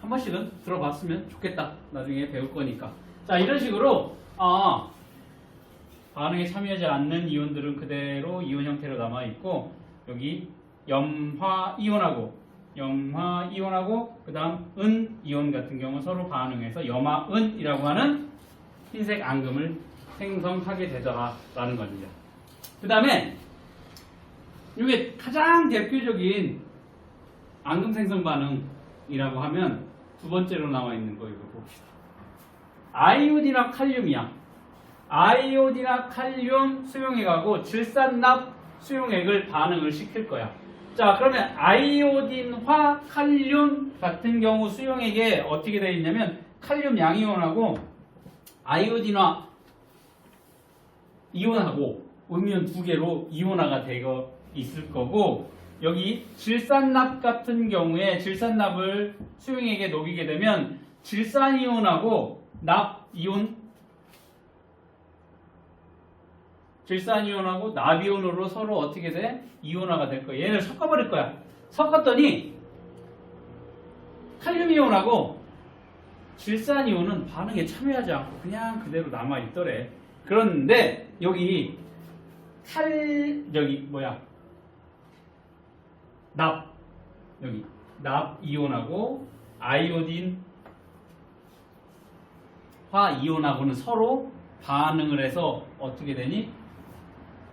Speaker 1: 한 번씩은 들어봤으면 좋겠다. 나중에 배울 거니까. 자, 이런 식으로 반응에 참여하지 않는 이온들은 그대로 이온 형태로 남아있고, 여기 염화 이온하고 그 다음 은 이온 같은 경우 서로 반응해서 염화은이라고 하는 흰색 앙금을 생성하게 되더라 라는 겁니다. 그 다음에 이게 가장 대표적인 앙금 생성 반응이라고 하면 두 번째로 나와 있는 거 이거 봅시다. 아이오딘과 칼륨이야. 아이오딘과 칼륨 수용액하고 질산납 수용액을 반응을 시킬 거야. 자, 그러면 아이오딘화 칼륨 같은 경우 수용액에 어떻게 되어 있냐면 칼륨 양이온하고 아이오딘화 이온하고 음이온 두 개로 이온화가 되어 있을 거고, 여기 질산납 같은 경우에 질산납을 수용액에 녹이게 되면 질산이온하고 질산이온하고 납이온으로 서로 어떻게 돼? 이온화가 될 거야. 얘를 섞어버릴 거야. 섞었더니 칼륨이온하고 질산이온은 반응에 참여하지 않고 그냥 그대로 남아있더래. 그런데 여기 여기 납 이온하고 아이오딘 화 이온하고는 서로 반응을 해서 어떻게 되니?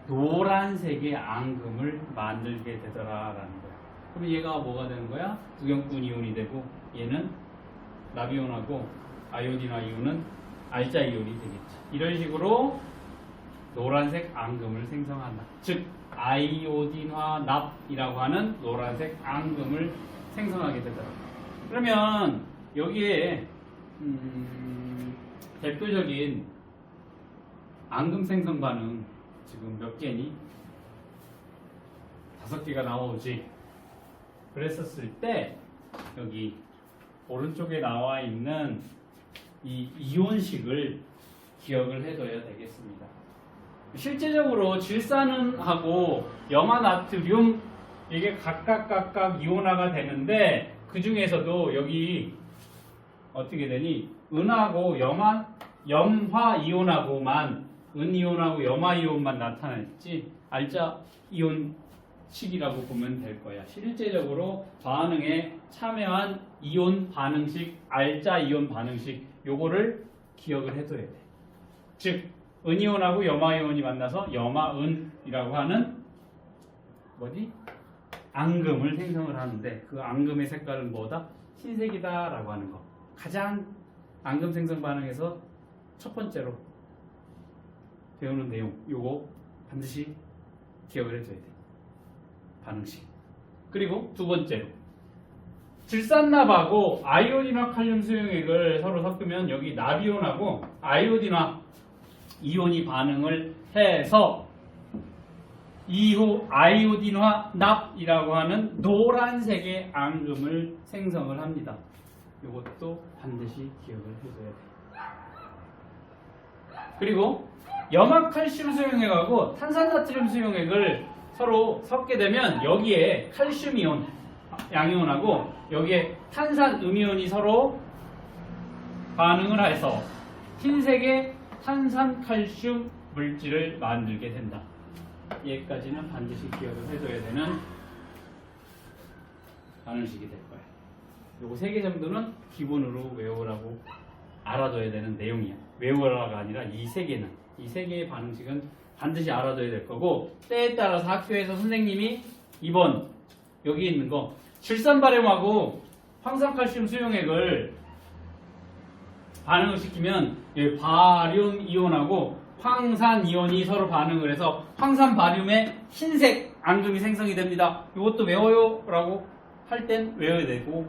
Speaker 1: 노란색의 앙금을 만들게 되더라라는 거야. 그럼 얘가 뭐가 되는 거야? 두경분 이온이 되고 얘는 납이온하고 아이오딘화 이온은 알자 이온이 되겠지. 이런 식으로 노란색 앙금을 생성한다. 즉 아이오딘화 납이라고 하는 노란색 앙금을 생성하게 되더라. 그러면 여기에 대표적인 앙금 생성 반응 지금 몇 개니? 5개가 나오지. 그랬었을 때 여기 오른쪽에 나와 있는 이 이온식을 기억을 해둬야 되겠습니다. 실제적으로 질산은하고 염화나트륨 이게 각각 이온화가 되는데 그 중에서도 여기 어떻게 되니? 은하고 염화 이온하고만 은이온하고 염화 이온만 나타났지 알자 이온식이라고 보면 될 거야. 실제적으로 반응에 참여한 이온 반응식, 알자 이온 반응식 요거를 기억을 해둬야 돼. 즉 은이온하고 염화이온이 만나서 염화은이라고 하는 뭐지? 앙금을 생성을 하는데 그 앙금의 색깔은 뭐다? 흰색이다라고 하는 거. 가장 앙금 생성 반응에서 첫 번째로 배우는 내용 요거 반드시 기억을 해줘야 돼. 반응식. 그리고 두 번째로 질산납하고 아이오딘화 칼륨 수용액을 서로 섞으면 여기 납이온하고 아이오딘화 이온이 반응을 해서 이후 아이오딘화 납이라고 하는 노란색의 앙금을 생성을 합니다. 이것도 반드시 기억을 해줘야 돼. 그리고 염화칼슘 수용액하고 탄산나트륨 수용액을 서로 섞게 되면 여기에 칼슘 이온, 양이온하고 여기에 탄산 음이온이 서로 반응을 해서 흰색의 탄산칼슘 물질을 만들게 된다. 얘까지는 반드시 기억을 해둬야 되는 반응식이 될 거야. 요거 3개 정도는 기본으로 외우라고 알아둬야 되는 내용이야. 외우라가 아니라 이 3개는. 이 3개의 반응식은 반드시 알아둬야 될 거고 때에 따라서 학교에서 선생님이 2번 여기 있는 거 질산 발염하고 황산칼슘 수용액을 반응을 시키면 바륨 이온하고 황산 이온이 서로 반응을 해서 황산 바륨의 흰색 앙금이 생성이 됩니다. 이것도 외워요 라고 할 땐 외워야 되고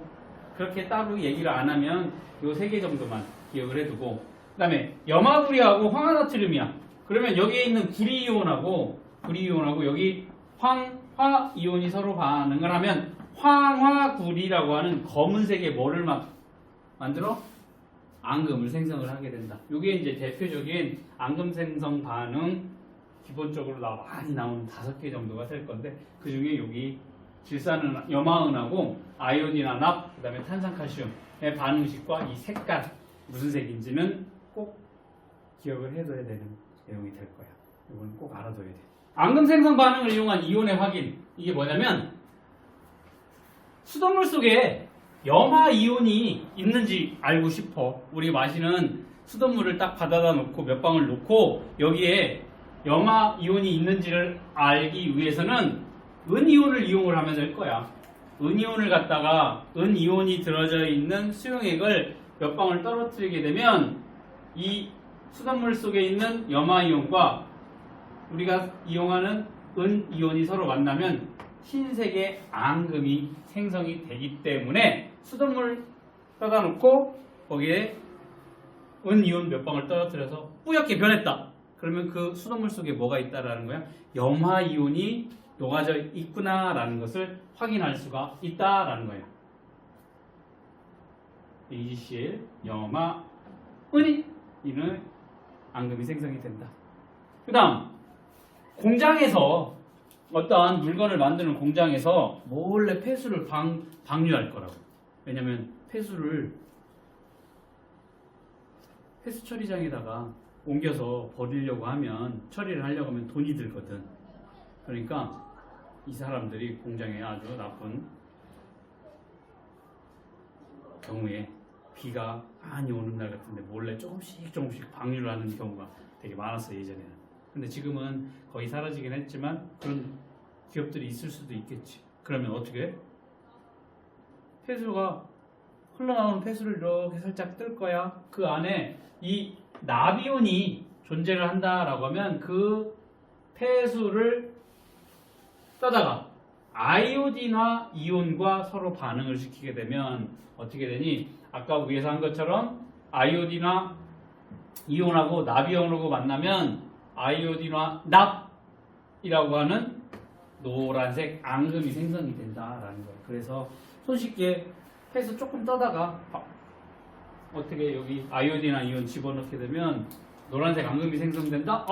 Speaker 1: 그렇게 따로 얘기를 안 하면 요 3개 정도만 기억을 해두고 그 다음에 염화구리하고 황화나트륨이야. 그러면 여기에 있는 구리이온하고 여기 황화이온이 서로 반응을 하면 황화구리라고 하는 검은색의 뭐를 만들어? 앙금을 생성을 하게 된다. 이게 이제 대표적인 앙금 생성 반응 기본적으로 많이 나오는 5개 정도가 될 건데 그 중에 여기 질산은 염화은하고 아이오딘화 납, 그 다음에 탄산칼슘의 반응식과 이 색깔 무슨 색인지는 꼭 기억을 해둬야 되는 내용이 될 거야. 이건 꼭 알아둬야 돼. 앙금 생성 반응을 이용한 이온의 확인 이게 뭐냐면 수돗물 속에 염화 이온이 있는지 알고 싶어. 우리 마시는 수돗물을 딱 받아다 놓고 몇 방울 놓고 여기에 염화 이온이 있는지를 알기 위해서는 은이온을 이용을 하면 될 거야. 은이온을 갖다가 은이온이 들어져 있는 수용액을 몇 방울 떨어뜨리게 되면 이 수돗물 속에 있는 염화 이온과 우리가 이용하는 은이온이 서로 만나면 흰색의 앙금이 생성이 되기 때문에 수돗물 떠다 놓고 거기에 은이온 몇 방울 떨어뜨려서 뿌옇게 변했다. 그러면 그 수돗물 속에 뭐가 있다라는 거야? 염화 이온이 녹아져 있구나라는 것을 확인할 수가 있다라는 거예요. AgCl, 염화, 은이 이는 앙금이 생성이 된다. 그 다음 공장에서 어떠한 물건을 만드는 공장에서 몰래 폐수를 방류할 거라고. 왜냐면 폐수 처리장에다가 옮겨서 버리려고 하면 처리를 하려고 하면 돈이 들거든. 그러니까 이 사람들이 공장에 아주 나쁜 경우에 비가 많이 오는 날 같은데 몰래 조금씩 방류를 하는 경우가 되게 많았어요, 예전에는. 근데 지금은 거의 사라지긴 했지만 그런 기업들이 있을 수도 있겠지. 그러면 어떻게 해? 폐수가 흘러나오는 폐수를 이렇게 살짝 뜰 거야. 그 안에 이 나비온이 존재를 한다라고 하면 그 폐수를 떠다가 아이오딘화 이온과 서로 반응을 시키게 되면 어떻게 되니? 아까 위에서 한 것처럼 아이오딘화 이온하고 나비온하고 만나면 아이오딘화 납이라고 하는 노란색 앙금이 생성이 된다라는 거예요. 그래서 손쉽게 폐수 조금 떠다가 어떻게 여기 아이오딘화 이온 집어넣게 되면 노란색 앙금이 생성된다.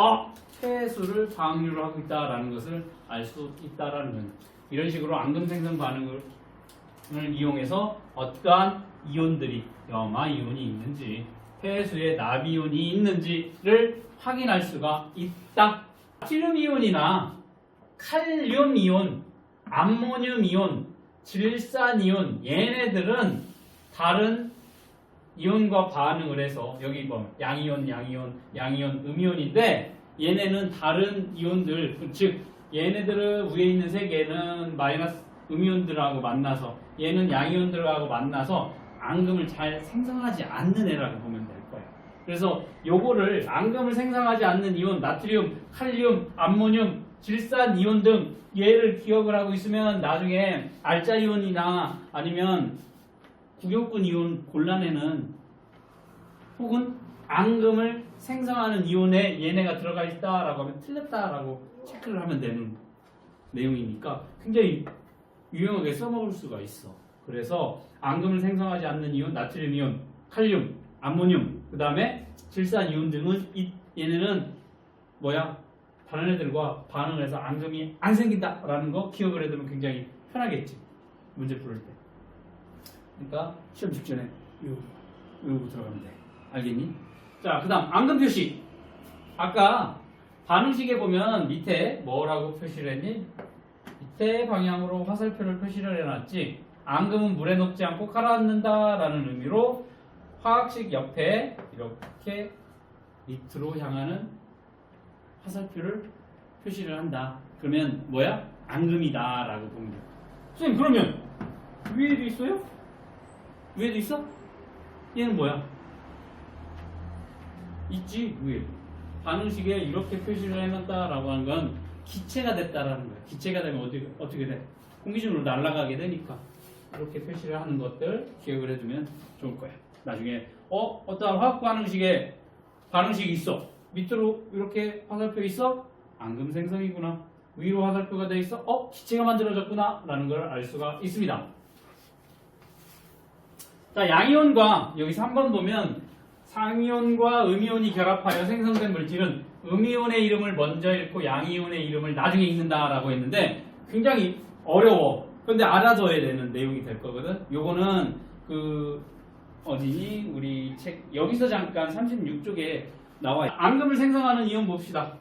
Speaker 1: 폐수를 방류를 하고 있다라는 것을 알 수 있다라는 거예요. 이런 식으로 앙금 생성 반응을 이용해서 어떠한 이온들이 염화 이온이 있는지 폐수에 나비온이 있는지를 확인할 수가 있다. 나트륨 이온이나 칼륨 이온, 암모늄 이온, 질산 이온 얘네들은 다른 이온과 반응을 해서 여기 보면 양이온, 음이온인데 얘네는 다른 이온들 즉 얘네들은 위에 있는 세 개는 마이너스 음이온들하고 만나서 얘는 양이온들하고 만나서 앙금을 잘 생성하지 않는 애라고 보면 될 거예요. 그래서 요거를 앙금을 생성하지 않는 이온, 나트륨, 칼륨, 암모늄, 질산 이온 등 얘를 기억을 하고 있으면 나중에 알자 이온이나 아니면 구경꾼 이온 곤란에는 혹은 앙금을 생성하는 이온에 얘네가 들어가 있다라고 하면 틀렸다라고 체크를 하면 되는 내용이니까 굉장히 유용하게 써먹을 수가 있어. 그래서 앙금을 생성하지 않는 이온, 나트륨 이온, 칼륨, 암모늄, 그 다음에 질산 이온 등은 얘네는 다른 애들과 반응을 해서 앙금이 안 생긴다라는 거 기억을 해두면 굉장히 편하겠지. 문제 풀을 때. 그러니까 시험 직전에 외우고 들어가면 돼. 알겠니? 자, 그 다음 앙금 표시. 아까 반응식에 보면 밑에 뭐라고 표시를 했니? 밑에 방향으로 화살표를 표시를 해놨지. 앙금은 물에 녹지 않고 가라앉는다라는 의미로 화학식 옆에 이렇게 밑으로 향하는 화살표를 표시를 한다. 그러면 앙금이다 라고 보면 돼요. 선생님 그러면 위에도 있어요? 위에도 있어? 얘는 있지 위에. 반응식에 이렇게 표시를 해놨다라고 하는 건 기체가 됐다라는 거야. 기체가 되면 어떻게 돼? 공기 중으로 날아가게 되니까 이렇게 표시를 하는 것들 기억을 해두면 좋을 거야. 나중에 어떠한 화학 반응식에 반응식이 있어. 밑으로 이렇게 화살표 있어? 앙금 생성이구나. 위로 화살표가 돼 있어? 기체가 만들어졌구나 라는 걸 알 수가 있습니다. 자, 양이온과 여기서 한번 보면 상이온과 음이온이 결합하여 생성된 물질은 음이온의 이름을 먼저 읽고 양이온의 이름을 나중에 읽는다라고 했는데 굉장히 어려워. 근데 알아둬야 되는 내용이 될 거거든. 요거는 어디니? 우리 책 여기서 잠깐 36쪽에 나와요. 앙금을 생성하는 이온 봅시다.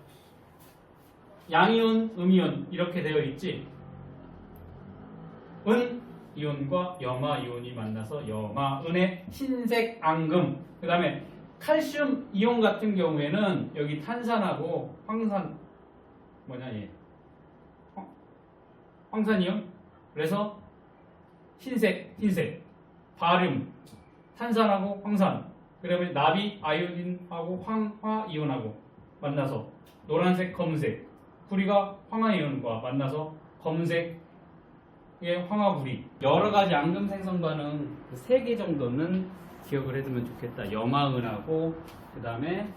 Speaker 1: 양이온, 음이온 이렇게 되어 있지. 은 이온과 염화 이온이 만나서 염화, 은의 흰색 앙금. 그 다음에 칼슘 이온 같은 경우에는 여기 탄산하고 황산 얘? 황산이온. 그래서 흰색. 바륨, 탄산하고 황산. 그다음에 나비, 아이오딘하고 황화 이온하고 만나서 노란색, 검은색. 구리가 황화 이온과 만나서 검은색의 황화구리. 여러 가지 앙금 생성 반응 3개 정도는 기억을 해두면 좋겠다. 염화은하고 그다음에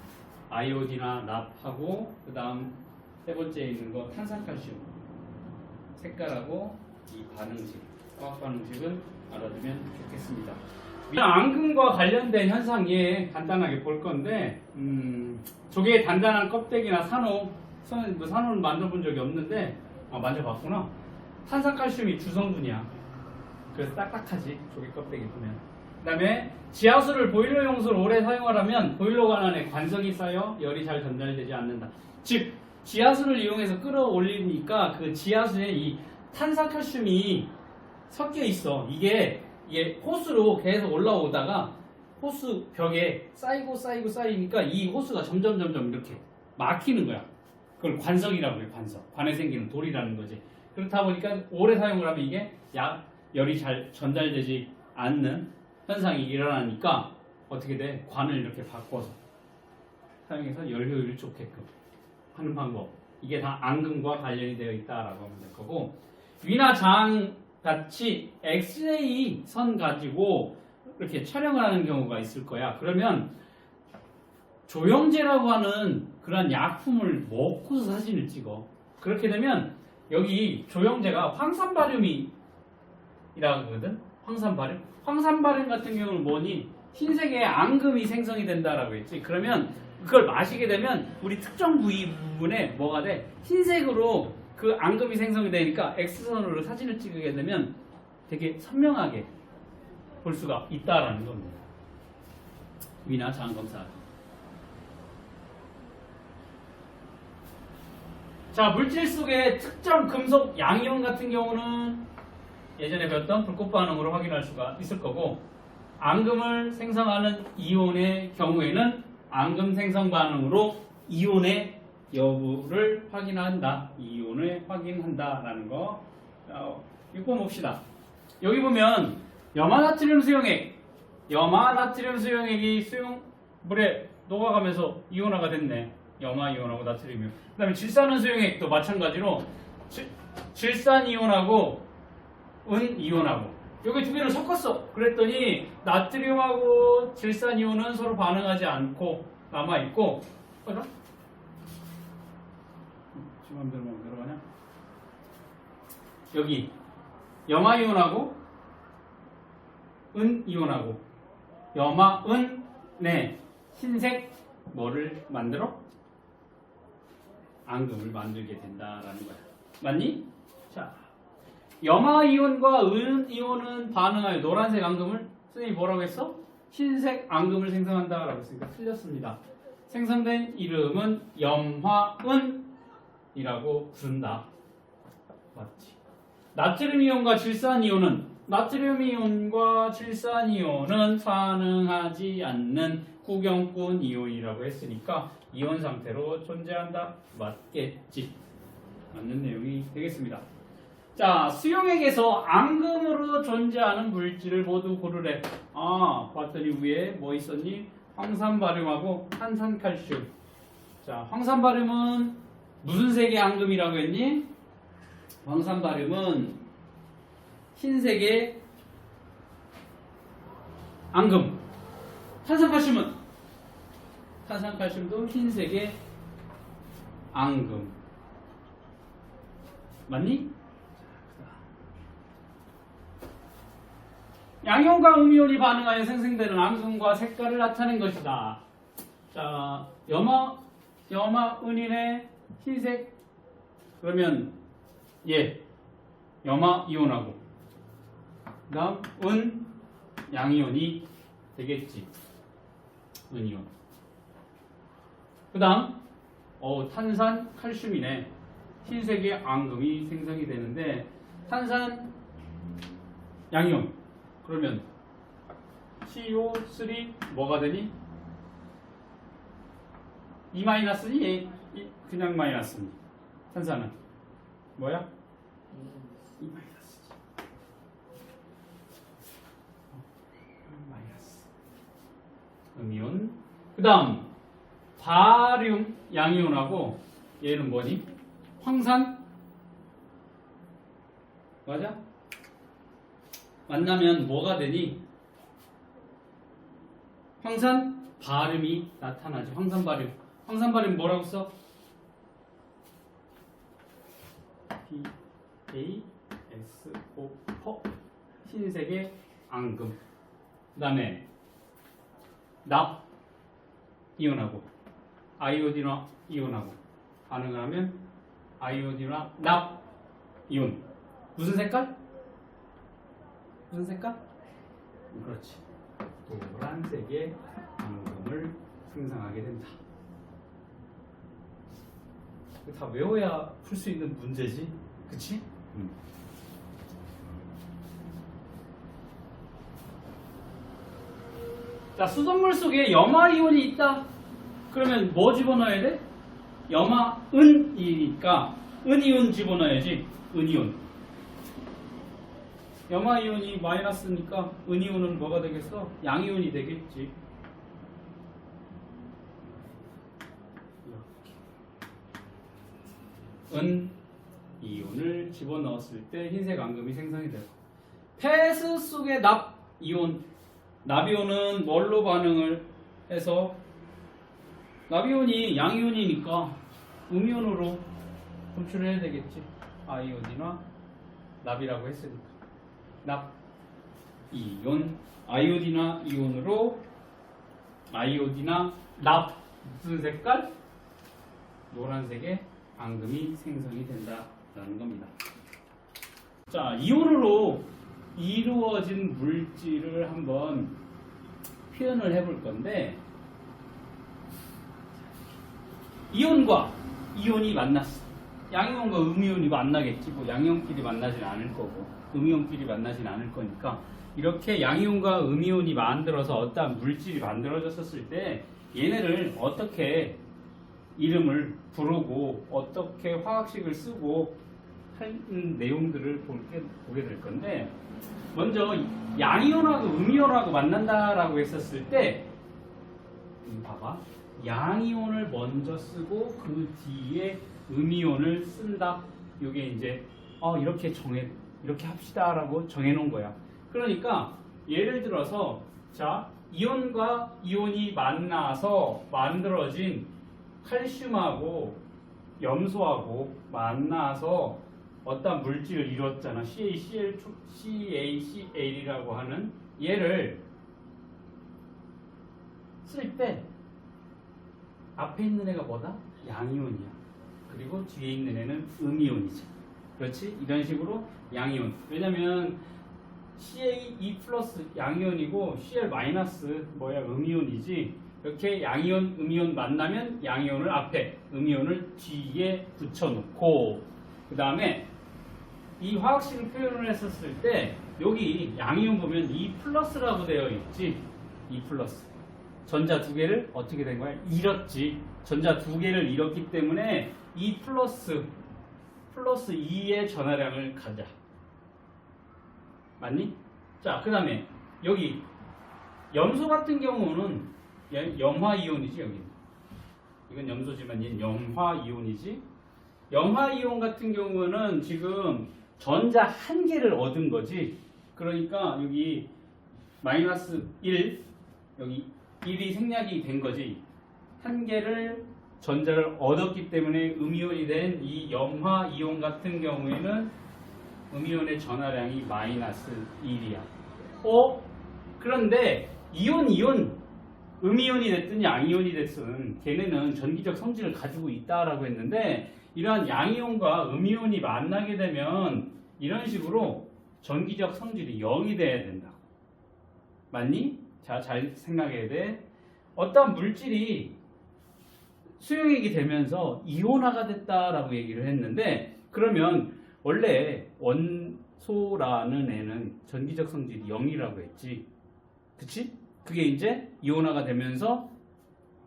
Speaker 1: 아이오딘화 납하고 그다음 세 번째에 있는 거 탄산칼슘 색깔하고 이 반응식, 화학 반응식은 알아두면 좋겠습니다. 앙금과 관련된 현상 간단하게 볼 건데 조개의 단단한 껍데기나 산호는 만져본 적이 없는데 만져봤구나. 탄산칼슘이 주성분이야. 그래서 딱딱하지 조개 껍데기 보면. 그 다음에 지하수를 보일러 용수로 오래 사용하려면 보일러 관안에 관성이 쌓여 열이 잘 전달되지 않는다. 즉 지하수를 이용해서 끌어올리니까 그 지하수에 이 탄산칼슘이 섞여 있어. 이게 이게 호스로 계속 올라오다가 호스 벽에 쌓이니까 이 호스가 점점 이렇게 막히는 거야. 그걸 관석이라고 해요. 관석. 관에 생기는 돌이라는 거지. 그렇다 보니까 오래 사용을 하면 이게 열이 잘 전달되지 않는 현상이 일어나니까 어떻게 돼? 관을 이렇게 바꿔서 사용해서 열 효율을 좋게끔 하는 방법. 이게 다 앙금과 관련이 되어 있다라고 하면 될 거고, 위나 장 같이 엑스레이 선 가지고 이렇게 촬영을 하는 경우가 있을 거야. 그러면 조영제라고 하는 그런 약품을 먹고서 사진을 찍어. 그렇게 되면 여기 조영제가 황산바륨이라고 하거든. 황산바륨 같은 경우는 뭐니? 흰색의 앙금이 생성이 된다라고 했지. 그러면 그걸 마시게 되면 우리 특정 부분에 뭐가 돼? 흰색으로 그 앙금이 생성이 되니까 X선으로 사진을 찍게 되면 되게 선명하게 볼 수가 있다라는 겁니다. 위나 장 검사. 자, 물질 속의 특정 금속 양이온 같은 경우는 예전에 배웠던 불꽃 반응으로 확인할 수가 있을 거고, 앙금을 생성하는 이온의 경우에는 앙금 생성 반응으로 이온의 여부를 확인한다. 이온을 확인한다라는 거. 이거 봅시다. 여기 보면 염화나트륨 수용액, 염화나트륨 수용액이 물에 녹아가면서 이온화가 됐네. 염화 이온하고 나트륨 이온. 그 다음에 질산은 수용액도 마찬가지로 질산 이온하고 은 이온하고 여기 두 개를 섞었어. 그랬더니 나트륨하고 질산 이온은 서로 반응하지 않고 남아있고, 뭐라? 지금 맘대로 가냐? 여기 염화 이온하고 은 이온하고 염화 은 네 흰색 뭐를 만들어? 앙금을 만들게 된다라는 거야. 맞니? 자, 염화 이온과 은 이온은 반응하여 노란색 앙금을, 선생님이 뭐라고 했어? 흰색 앙금을 생성한다라고 했으니까 틀렸습니다. 생성된 이름은 염화은이라고 부른다. 맞지? 나트륨 이온과 질산 이온은, 나트륨 이온과 질산 이온은 반응하지 않는 구경꾼 이온이라고 했으니까 이온 상태로 존재한다. 맞겠지? 맞는 내용이 되겠습니다. 자, 수용액에서 앙금으로 존재하는 물질을 모두 고르래. 아, 봤더니 위에 뭐 있었니? 황산바륨하고 탄산칼슘. 자, 황산바륨은 무슨 색의 앙금이라고 했니? 황산바륨은 흰색의 앙금. 탄산칼슘은? 탄산칼슘도 흰색의 앙금. 맞니? 양이온과 음이온이 반응하여 생성되는 앙금과 색깔을 나타낸 것이다. 자, 염화은인의 흰색. 그러면 염화이온하고 그 다음 양이온이 되겠지. 은이온. 그 다음 탄산 칼슘이네. 흰색의 앙금이 생성이 되는데 탄산 양이온. 그러면 CO3 뭐가 되니? 2 마이너스니? 그냥 마이너스니? 탄산은 뭐야? 2 마이너스지. 마이너스. 음이온. 그 다음 바륨 양이온하고 얘는 뭐니? 황산? 맞아? 만나면 뭐가 되니? 황산 바륨이 나타나지. 황산바륨. 황산바륨 뭐라고 써? PaSO 흰색의 앙금. 그 다음에 납 이온하고 아이오딘화 이온하고 반응을 하면 아이오딘화 납 이온. 무슨 색깔? 무슨 색깔? 그렇지. 노란색의 앙금을 생성하게 된다. 다 외워야 풀 수 있는 문제지, 그치? 자, 수돗물 속에 염화이온이 있다. 그러면 뭐 집어넣어야 돼? 염화은이니까 은이온 집어넣어야지. 은이온. 염화이온이 마이너스니까 은이온은 뭐가 되겠어? 양이온이 되겠지. 은이온을 집어넣었을 때 흰색 앙금이 생성이 되고, 폐수 속의 납이온, 납이온은 뭘로 반응을 해서, 납이온이 양이온이니까 음이온으로 검출을 해야 되겠지. 아이오디나 납이라고 했으니까 납 이온, 아이오디나 이온으로 아이오디나 납, 무슨 색깔? 노란색의 앙금이 생성이 된다라는 겁니다. 자, 이온으로 이루어진 물질을 한번 표현을 해볼 건데, 이온과 이온이 만났어. 양이온과 음이온이 만나겠지. 뭐 양이온끼리 만나진 않을 거고 음이온끼리 만나진 않을 거니까, 이렇게 양이온과 음이온이 만들어서 어떤 물질이 만들어졌었을 때 얘네를 어떻게 이름을 부르고 어떻게 화학식을 쓰고 하는 내용들을 보게 될 건데, 먼저 양이온하고 음이온하고 만난다라고 했었을 때, 봐봐, 양이온을 먼저 쓰고 그 뒤에 음이온을 쓴다. 이게 이제 이렇게 합시다라고 정해놓은 거야. 그러니까 예를 들어서, 자, 이온과 이온이 만나서 만들어진 칼슘하고 염소하고 만나서 어떤 물질을 이뤘잖아. CaCl이라고 하는 얘를 쓸 때 앞에 있는 애가 뭐다? 양이온이야. 그리고 뒤에 있는 애는 음이온이죠. 그렇지? 이런 식으로 양이온. 왜냐면 CaE 플러스 양이온이고 Cl 마이너스 음이온이지. 이렇게 양이온, 음이온 만나면 양이온을 앞에, 음이온을 뒤에 붙여놓고, 그 다음에 이 화학식을 표현을 했었을 때 여기 양이온 보면 E 플러스라고 되어 있지. E 플러스. 전자 두 개를 어떻게 된 거야? 잃었지. 전자 두 개를 잃었기 때문에 E 플러스 2의 전하량을 가자. 맞니? 자, 그 다음에 여기 염소 같은 경우는 염화이온이지. 여기 이건 염소지만 얘는 염화이온이지. 염화이온 같은 경우는 지금 전자 한 개를 얻은 거지. 그러니까 여기 마이너스 1, 여기 1이 생략이 된 거지. 한 개를 전자를 얻었기 때문에 음이온이 된 이 염화이온 같은 경우에는 음이온의 전하량이 마이너스 1이야. 그런데 이온, 음이온이 됐든 양이온이 됐든 걔네는 전기적 성질을 가지고 있다라고 했는데, 이러한 양이온과 음이온이 만나게 되면 이런 식으로 전기적 성질이 0이 돼야 된다. 맞니? 자, 잘 생각해야 돼. 어떤 물질이 수용액이 되면서 이온화가 됐다라고 얘기를 했는데, 그러면 원래 원소라는 애는 전기적 성질이 0이라고 했지. 그치? 그게 이제 이온화가 되면서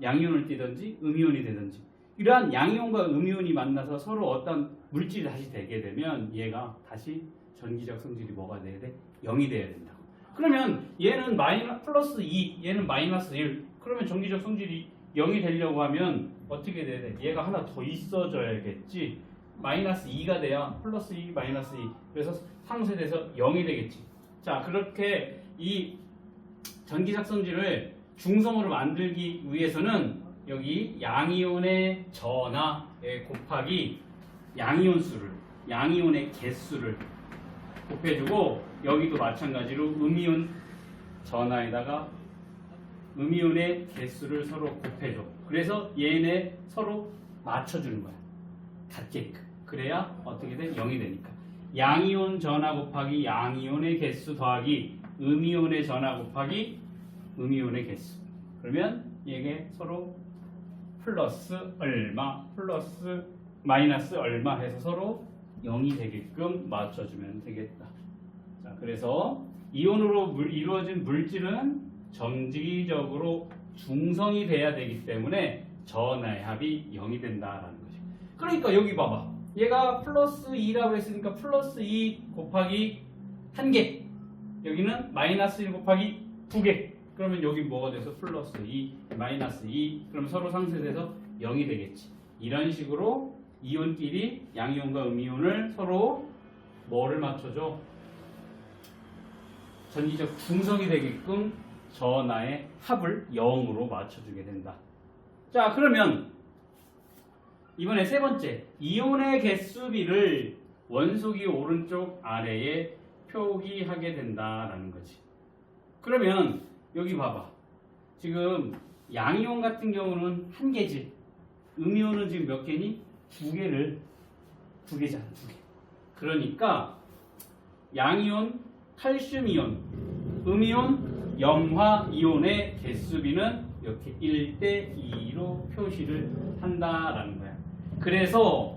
Speaker 1: 양이온을 띠든지 음이온이 되든지, 이러한 양이온과 음이온이 만나서 서로 어떤 물질이 다시 되게 되면 얘가 다시 전기적 성질이 뭐가 돼야 돼? 0이 돼야 된다고. 그러면 얘는 플러스 2, 얘는 마이너스 1. 그러면 전기적 성질이 0이 되려고 하면 어떻게 돼야 돼? 얘가 하나 더 있어져야겠지. 마이너스 2가 돼야 플러스 2, 마이너스 2. 그래서 상쇄돼서 0이 되겠지. 자, 그렇게 이 전기적 성질을 중성으로 만들기 위해서는 여기 양이온의 전하에 곱하기 양이온 수를, 양이온의 개수를 곱해주고, 여기도 마찬가지로 음이온 전하에다가 음이온의 개수를 서로 곱해줘. 그래서 얘네 서로 맞춰주는 거야. 같게끔. 그래야 어떻게 돼? 0이 되니까. 양이온 전하 곱하기 양이온의 개수 더하기 음이온의 전하 곱하기 음이온의 개수. 그러면 이게 서로 플러스 얼마, 플러스 마이너스 얼마 해서 서로 0이 되게끔 맞춰주면 되겠다. 자, 그래서 이온으로 이루어진 물질은 정기적으로 중성이 돼야 되기 때문에 전하의 합이 0이 된다라는 거죠. 그러니까 여기 봐봐. 얘가 플러스 2라고 했으니까 플러스 2 곱하기 1개. 여기는 마이너스 1 곱하기 2개. 그러면 여기 뭐가 돼서 플러스 2, 마이너스 2. 그럼 서로 상쇄돼서 0이 되겠지. 이런 식으로 이온끼리 양이온과 음이온을 서로 뭐를 맞춰줘? 전기적 중성이 되게끔 전하의 합을 0으로 맞춰주게 된다. 자, 그러면 이번에 세 번째, 이온의 개수비를 원소기 오른쪽 아래에 표기하게 된다라는 거지. 그러면 여기 봐봐. 지금 양이온 같은 경우는 한 개지. 음이온은 지금 몇 개니? 두 개잖아, 두 개. 그러니까 양이온, 칼슘 이온, 음이온, 염화 이온의 개수비는 이렇게 1대2로 표시를 한다라는 거야. 그래서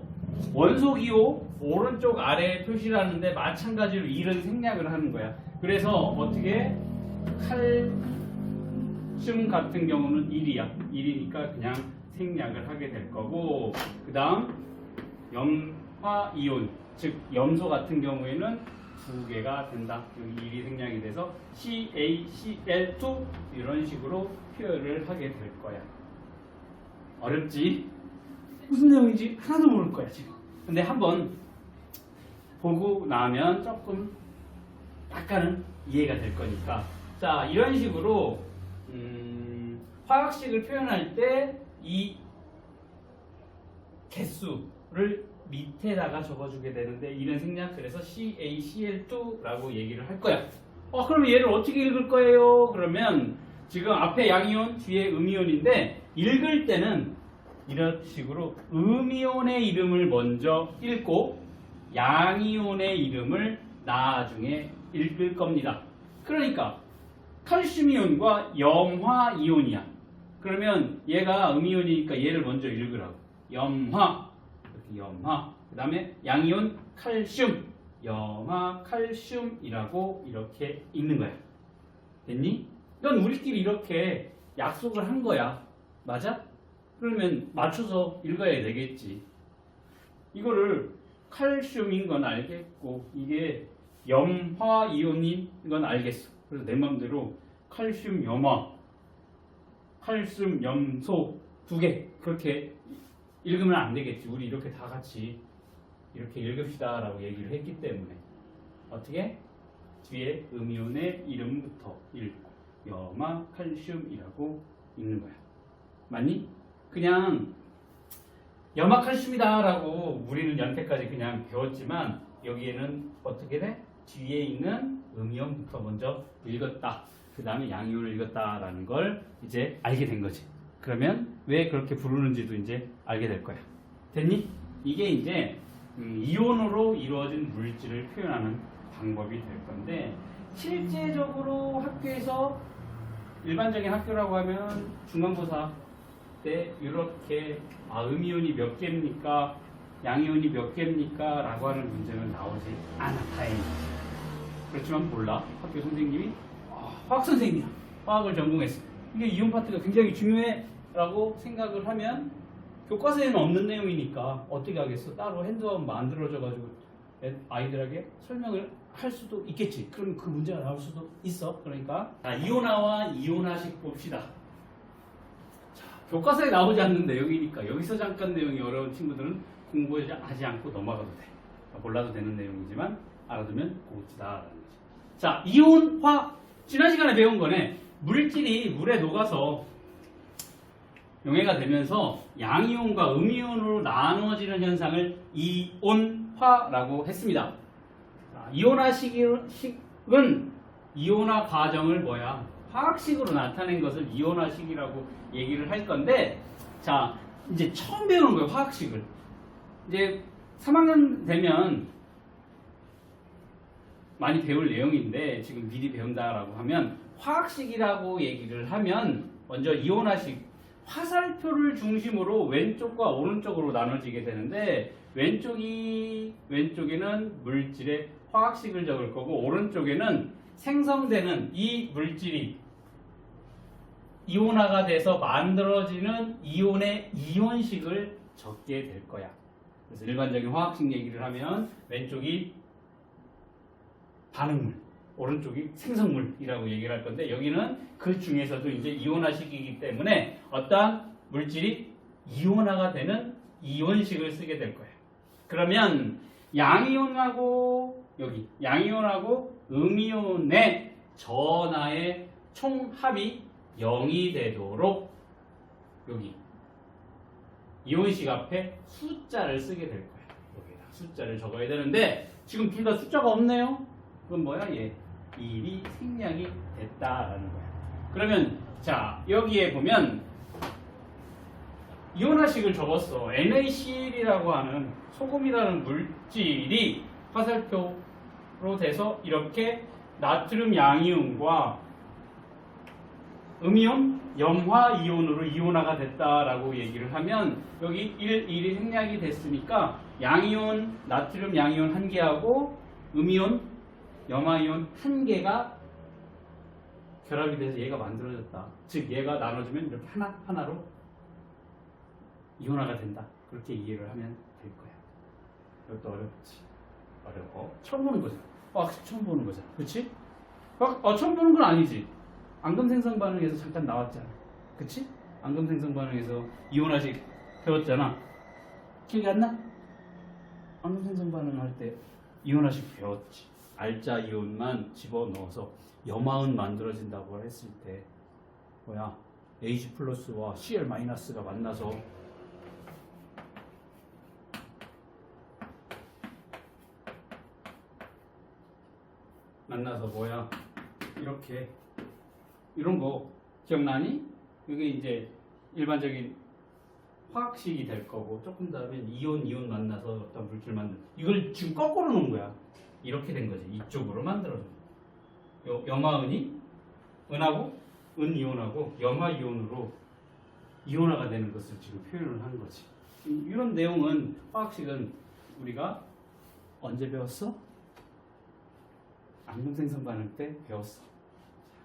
Speaker 1: 원소기호 오른쪽 아래에 표시를 하는데 마찬가지로 1은 생략을 하는 거야. 그래서 어떻게 칼슘 같은 경우는 1이야. 1이니까 그냥 생략을 하게 될 거고, 그 다음 염화 이온, 즉 염소 같은 경우에는 두 개가 된다. 여기 1이 생략이 돼서 CaCl2 이런 식으로 표현을 하게 될 거야. 어렵지? 무슨 내용인지 하나도 모를 거야 지금. 근데 한번 보고 나면 조금 약간은 이해가 될 거니까. 자, 이런 식으로 화학식을 표현할 때 이 개수를 밑에다가 적어주게 되는데 이런 생략, 그래서 CaCl2라고 얘기를 할 거야. 그럼 얘를 어떻게 읽을 거예요? 그러면 지금 앞에 양이온, 뒤에 음이온인데 읽을 때는 이런 식으로 음이온의 이름을 먼저 읽고 양이온의 이름을 나중에 읽을 겁니다. 그러니까 칼슘이온과 염화이온이야. 그러면 얘가 음이온이니까 얘를 먼저 읽으라고. 염화, 이렇게 염화. 그 다음에 양이온 칼슘, 염화 칼슘이라고 이렇게 읽는 거야. 됐니? 이건 우리끼리 이렇게 약속을 한 거야. 맞아? 그러면 맞춰서 읽어야 되겠지. 이거를 칼슘인 건 알겠고 이게 염화이온인 건 알겠어. 그래서 내 맘대로 칼슘 염화, 칼슘 염소 두 개 그렇게 읽으면 안 되겠지. 우리 이렇게 다 같이 이렇게 읽읍시다 라고 얘기를 했기 때문에 어떻게? 뒤에 음이온의 이름부터 읽고 염화 칼슘이라고 읽는 거야. 맞니? 그냥 염화칼슘이다 라고 우리는 연태까지 그냥 배웠지만 여기에는 어떻게 돼? 뒤에 있는 음이온부터 먼저 읽었다. 그 다음에 양이온을 읽었다 라는 걸 이제 알게 된 거지. 그러면 왜 그렇게 부르는지도 이제 알게 될 거야. 됐니? 이게 이제 이온으로 이루어진 물질을 표현하는 방법이 될 건데, 실제적으로 학교에서 일반적인 학교라고 하면 중간고사 때 이렇게 음이온이 몇 개입니까? 양이온이 몇 개입니까? 라고 하는 문제는 나오지 않아. 다행히. 그렇지만 몰라. 학교 선생님이 화학 선생님이야. 화학을 전공했어. 이게 이온 파트가 굉장히 중요해 라고 생각을 하면 교과서에는 없는 내용이니까 어떻게 하겠어? 따로 핸드아웃 만들어져가지고 아이들에게 설명을 할 수도 있겠지. 그럼 그 문제가 나올 수도 있어. 그러니까 이온화와 이온화식 봅시다. 자, 교과서에 나오지 않는 내용이니까 여기서 잠깐 내용이 어려운 친구들은 공부하지 않고 넘어가도 돼. 몰라도 되는 내용이지만 알아두면 고치다라는 거지. 자, 이온화. 지난 시간에 배운 거네. 물질이 물에 녹아서 용해가 되면서 양이온과 음이온으로 나누어지는 현상을 이온화라고 했습니다. 자, 이온화식은 이온화 과정을 화학식으로 나타낸 것을 이온화식이라고 얘기를 할 건데, 자, 이제 처음 배우는 거예요, 화학식을. 이제 3학년 되면 많이 배울 내용인데 지금 미리 배운다라고 하면, 화학식이라고 얘기를 하면 먼저 이온화식, 화살표를 중심으로 왼쪽과 오른쪽으로 나눠지게 되는데, 왼쪽에는 물질의 화학식을 적을 거고 오른쪽에는 생성되는 이 물질이 이온화가 돼서 만들어지는 이온의 이온식을 적게 될 거야. 그래서 일반적인 화학식 얘기를 하면 왼쪽이 반응물, 오른쪽이 생성물이라고 얘기를 할 건데 여기는 그 중에서도 이제 이온화식이기 때문에 어떠한 물질이 이온화가 되는 이온식을 쓰게 될 거예요. 그러면 양이온하고 여기 양이온하고 음이온의 전하의 총합이 0이 되도록 여기 이온식 앞에 숫자를 쓰게 될 거예요. 여기다 숫자를 적어야 되는데 지금 둘 다 숫자가 없네요. 그럼 뭐야? 얘 1이 생략이 됐다라는 거야. 그러면 자 여기에 보면 이온화식을 적었어. NaCl이라고 하는 소금이라는 물질이 화살표로 돼서 이렇게 나트륨 양이온과 음이온, 염화이온으로 이온화가 됐다라고 얘기를 하면 여기 1이 생략이 됐으니까 양이온, 나트륨 양이온 1개하고 음이온, 염화이온 1개가 결합이 돼서 얘가 만들어졌다. 즉 얘가 나눠주면 이렇게 하나로 이온화가 된다. 그렇게 이해를 하면 될 거야. 이것도 어렵지. 어려워. 처음 보는 거잖아. 처음 보는 거잖아. 그치? 처음 보는 건 아니지. 앙금 생성 반응에서 잠깐 나왔잖아. 그치? 앙금 생성 반응에서 이온화식 배웠잖아. 기억이 안 나? 앙금 생성 반응 할 때 이온화식 배웠지. 알자 이온만 집어넣어서 염화은 만들어진다고 했을 때 뭐야? H 플러스와 Cl 마이너스가 만나서 뭐야? 이렇게 이런 거 기억나니? 이게 이제 일반적인 화학식이 될 거고 조금 더 하면 이온 만나서 어떤 물질 만든 이걸 지금 거꾸로 놓은 거야. 이렇게 된 거지. 이쪽으로 만들어준 거야. 염화은이 은하고 은이온하고 염화이온으로 이온화가 되는 것을 지금 표현을 한 거지. 이런 내용은 화학식은 우리가 언제 배웠어? 앙금 생성 반응 때 배웠어.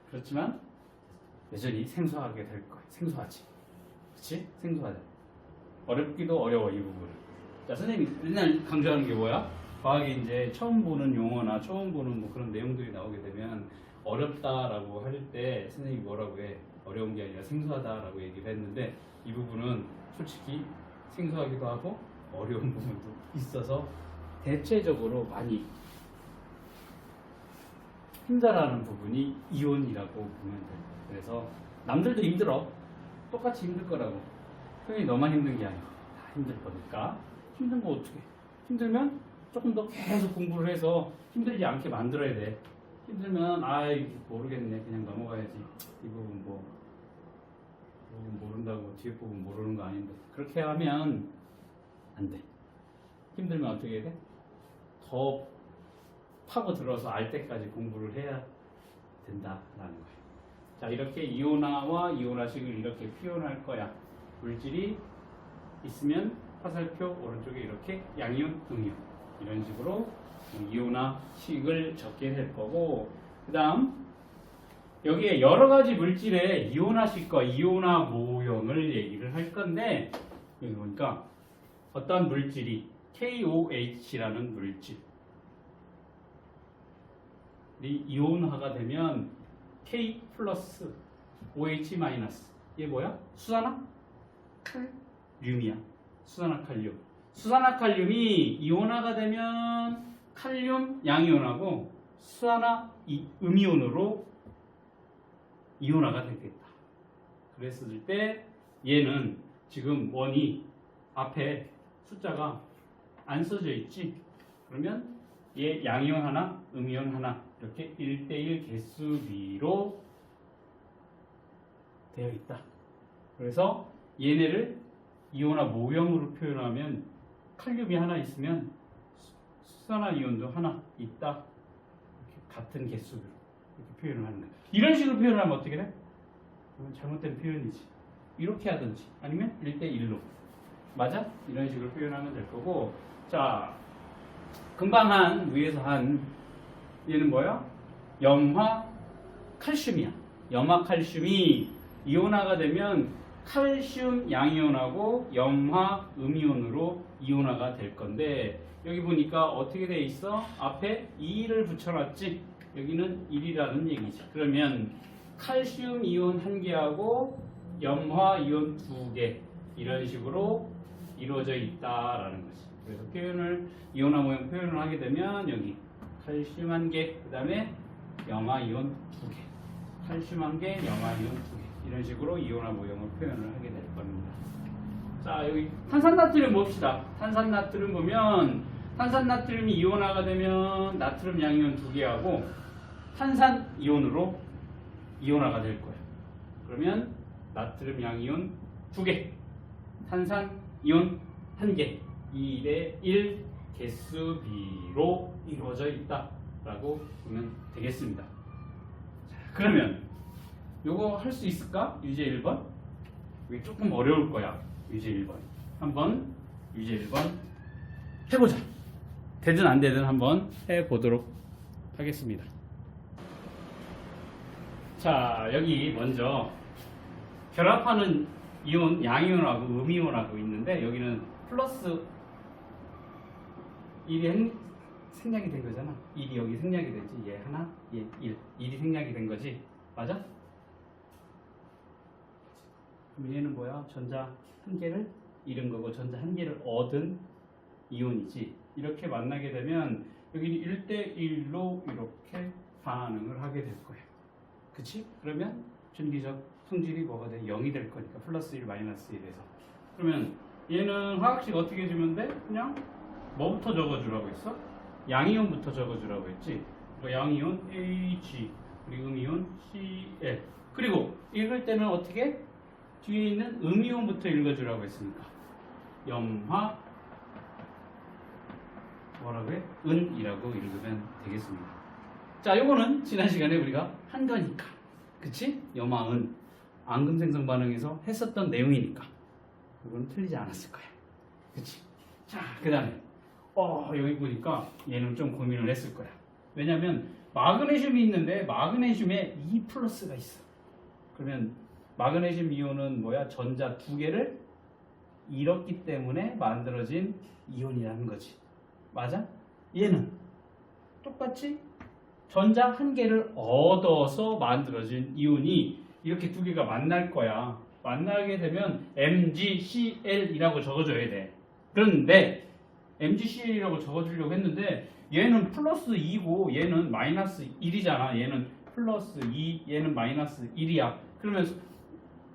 Speaker 1: 그렇지만 여전히 생소하게 될 거야. 생소하지. 그치? 생소하다. 어렵기도 어려워, 이 부분은. 자, 선생님이 맨날 강조하는 게 뭐야? 과학에 이제 처음 보는 용어나 처음 보는 뭐 그런 내용들이 나오게 되면 어렵다라고 할 때 선생님이 뭐라고 해? 어려운 게 아니라 생소하다라고 얘기를 했는데 이 부분은 솔직히 생소하기도 하고 어려운 부분도 있어서 대체적으로 많이 힘들어하는 부분이 이온이라고 보면 돼요. 그래서 남들도 힘들어. 똑같이 힘들 거라고. 선생님이 너만 힘든 게 아니고 다 힘들 거니까. 힘든 거 어떻게? 힘들면 조금 더 계속 공부를 해서 힘들지 않게 만들어야 돼. 힘들면 모르겠네. 그냥 넘어가야지. 이 부분 뭐 모른다고 뒤에 부분 모르는 거 아닌데. 그렇게 하면 안 돼. 힘들면 어떻게 해야 돼? 더 파고 들어서 알 때까지 공부를 해야 된다라는 거예요. 자, 이렇게 이온화와 이온화식을 이렇게 표현할 거야. 물질이 있으면 화살표 오른쪽에 이렇게 양이온, 음이온 이런 식으로 이온화식을 적게 될 거고, 그 다음 여기에 여러 가지 물질의 이온화식과 이온화 모형을 얘기를 할 건데 여기 보니까 어떤 물질이 KOH라는 물질이 이온화가 되면 K 플러스 OH 마이너스 이게 뭐야? 수산화? 칼륨이야. 수산화칼륨. 수산화칼륨이 이온화가 되면 칼륨 양이온하고 수산화 음이온으로 이온화가 되겠다. 그랬을 때 얘는 지금 원이 앞에 숫자가 안 써져 있지? 그러면 얘 양이온 하나, 음이온 하나 이렇게 1대1 개수비로 되어 있다. 그래서 얘네를 이온화 모형으로 표현하면 칼륨이 하나 있으면 수산화 이온도 하나 있다. 이렇게 같은 개수로 이렇게 표현을 하는 거야. 이런 식으로 표현을 하면 어떻게 돼? 이건 잘못된 표현이지. 이렇게 하든지 아니면 1대1로. 맞아? 이런 식으로 표현하면 될 거고. 자, 금방 위에서 한 얘는 뭐야? 염화 칼슘이야. 염화 칼슘이 이온화가 되면 칼슘 양이온하고 염화 음이온으로 이온화가 될 건데 여기 보니까 어떻게 돼 있어? 앞에 2를 붙여놨지? 여기는 1이라는 얘기지. 그러면 칼슘 이온 1개하고 염화 이온 2개 이런 식으로 이루어져 있다라는 거지. 그래서 표현을 이온화 모형 표현을 하게 되면 여기 칼슘 1개, 그 다음에 염화 이온 2개, 칼슘 1개, 염화 이온 2개 이런 식으로 이온화 모형을 표현을 하게 될 겁니다. 자, 여기 탄산나트륨 봅시다. 탄산나트륨 보면 탄산나트륨이 이온화가 되면 나트륨 양이온 2개하고 탄산 이온으로 이온화가 될 거예요. 그러면 나트륨 양이온 2개, 탄산 이온 1개, 2대 1 개수비로 이루어져 있다라고 보면 되겠습니다. 자, 그러면 요거 할 수 있을까? 유제 1번? 이게 조금 어려울 거야. 유제 1번. 한번 유제 1번 해보자. 되든 안 되든 한번 해보도록 하겠습니다. 자, 여기 먼저 결합하는 이온, 양이온하고 음이온하고 있는데 여기는 플러스 1이 생략이 된 거잖아. 1이 여기 생략이 되지. 얘 하나, 얘 1. 1이 생략이 된 거지. 맞아? 그럼 얘는 뭐야? 전자 한 개를 잃은 거고 전자 한 개를 얻은 이온이지. 이렇게 만나게 되면 여기는 1대1로 이렇게 반응을 하게 될 거예요. 그치? 그러면 전기적 성질이 뭐가 돼? 0이 될 거니까 플러스 1, 마이너스 1에서. 그러면 얘는 화학식 어떻게 해주면 돼? 그냥 뭐부터 적어주라고 했어? 양이온부터 적어주라고 했지. 양이온 Ag 그리고 음이온 Cl. 그리고 읽을 때는 어떻게? 뒤에 있는 음이온부터 읽어주라고 했으니까 염화 뭐라고 해? 은이라고 읽으면 되겠습니다. 자, 요거는 지난 시간에 우리가 한 거니까. 그치? 염화은 앙금생성 반응에서 했었던 내용이니까 그건 틀리지 않았을 거야. 그치? 자, 그 다음에 여기 보니까 얘는 좀 고민을 했을 거야. 왜냐면 마그네슘이 있는데 마그네슘에 2 플러스가 있어. 그러면 마그네슘 이온은 뭐야? 전자 2개를 잃었기 때문에 만들어진 이온이라는 거지. 맞아? 얘는 똑같이 전자 1개를 얻어서 만들어진 이온이 이렇게 2개가 만날 거야. 만나게 되면 MgCl이라고 적어줘야 돼. 그런데 MgCl이라고 적어주려고 했는데 얘는 플러스 2고 얘는 마이너스 1이잖아. 얘는 플러스 2, 얘는 마이너스 1이야. 그러면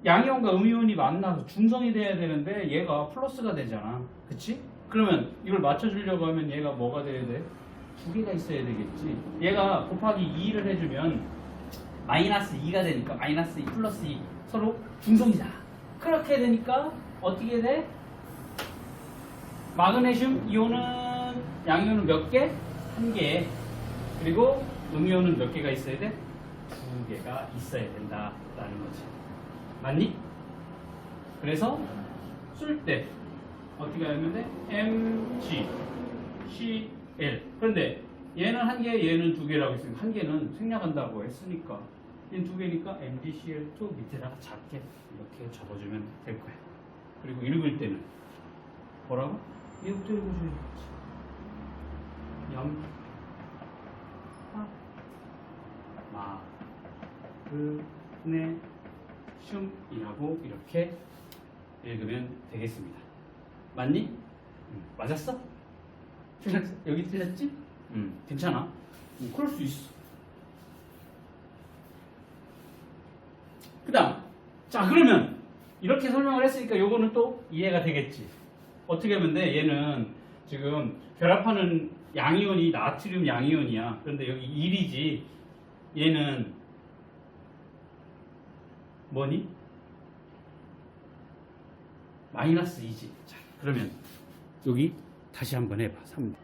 Speaker 1: 양이온과 음이온이 만나서 중성이 돼야 되는데 얘가 플러스가 되잖아. 그치? 그러면 이걸 맞춰주려고 하면 얘가 뭐가 돼야 돼? 2개가 있어야 되겠지. 얘가 곱하기 2를 해주면 마이너스 2가 되니까 마이너스 2 플러스 2 서로 중성이잖아. 그렇게 되니까 어떻게 돼? 마그네슘 이온은 양이온은 몇 개? 1개. 그리고 음이온은 몇 개가 있어야 돼? 2개가 있어야 된다라는 거지. 맞니? 그래서 쓸 때 어떻게 하면 돼? MG, CL. 그런데 얘는 1개, 얘는 2개라고 했으니까 1개는 생략한다고 했으니까 얘는 2개니까 MgCl2 밑에다가 작게 이렇게 적어주면 될 거야. 그리고 읽을 때는 뭐라고? 얘부터 읽어줘야지. 마그네슘이라고 이렇게 읽으면 되겠습니다. 맞니? 맞았어? 틀렸어? 여기 틀렸지? 괜찮아. 그럴 수 있어. 그 다음, 자, 그러면 이렇게 설명을 했으니까 요거는 또 이해가 되겠지. 어떻게 하면 돼? 얘는 지금 결합하는 양이온이 나트륨 양이온이야. 그런데 여기 1이지. 얘는 뭐니? 마이너스 2지. 자, 그러면 여기 다시 한번 해봐. 3번.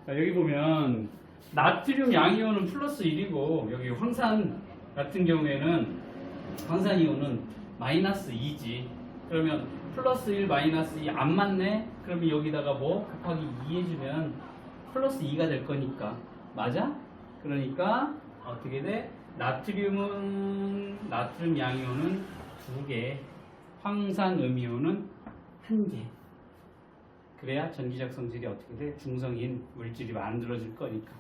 Speaker 1: 자, 여기 보면 나트륨 양이온은 플러스 1이고 여기 황산 같은 경우에는 황산이온은 마이너스 2지. 그러면 플러스 1 마이너스 2 안 맞네? 그러면 여기다가 뭐 곱하기 2 해주면 플러스 2가 될 거니까. 맞아? 그러니까 어떻게 돼? 나트륨 양이온은 2개, 황산 음이온은 1개. 그래야 전기적 성질이 어떻게 돼? 중성인 물질이 만들어질 거니까.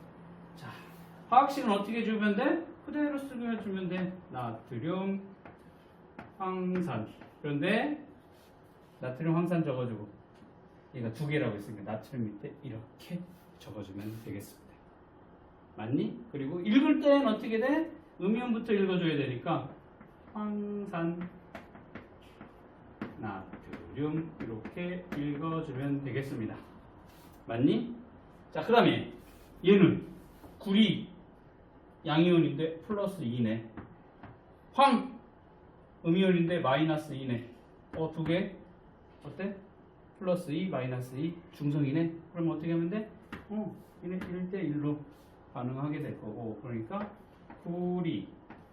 Speaker 1: 자, 화학식은 어떻게 주면 돼? 그대로 쓰면 돼. 나트륨, 황산. 그런데 나트륨, 황산 적어주고 얘가 2개라고 했으니까 나트륨 밑에 이렇게 적어주면 되겠습니다. 맞니? 그리고 읽을 땐 어떻게 돼? 음이온부터 읽어줘야 되니까 황산, 나트륨 이렇게 읽어주면 되겠습니다. 맞니? 자, 그 다음에 얘는 구리 양이온인데 플러스 2네. 황 음이온인데 마이너스 2네. 2개 어때? 플러스 2 마이너스 2 중성이네. 그럼 어떻게 하면 돼? 얘는 1대1로 반응하게 될 거고, 그러니까 구리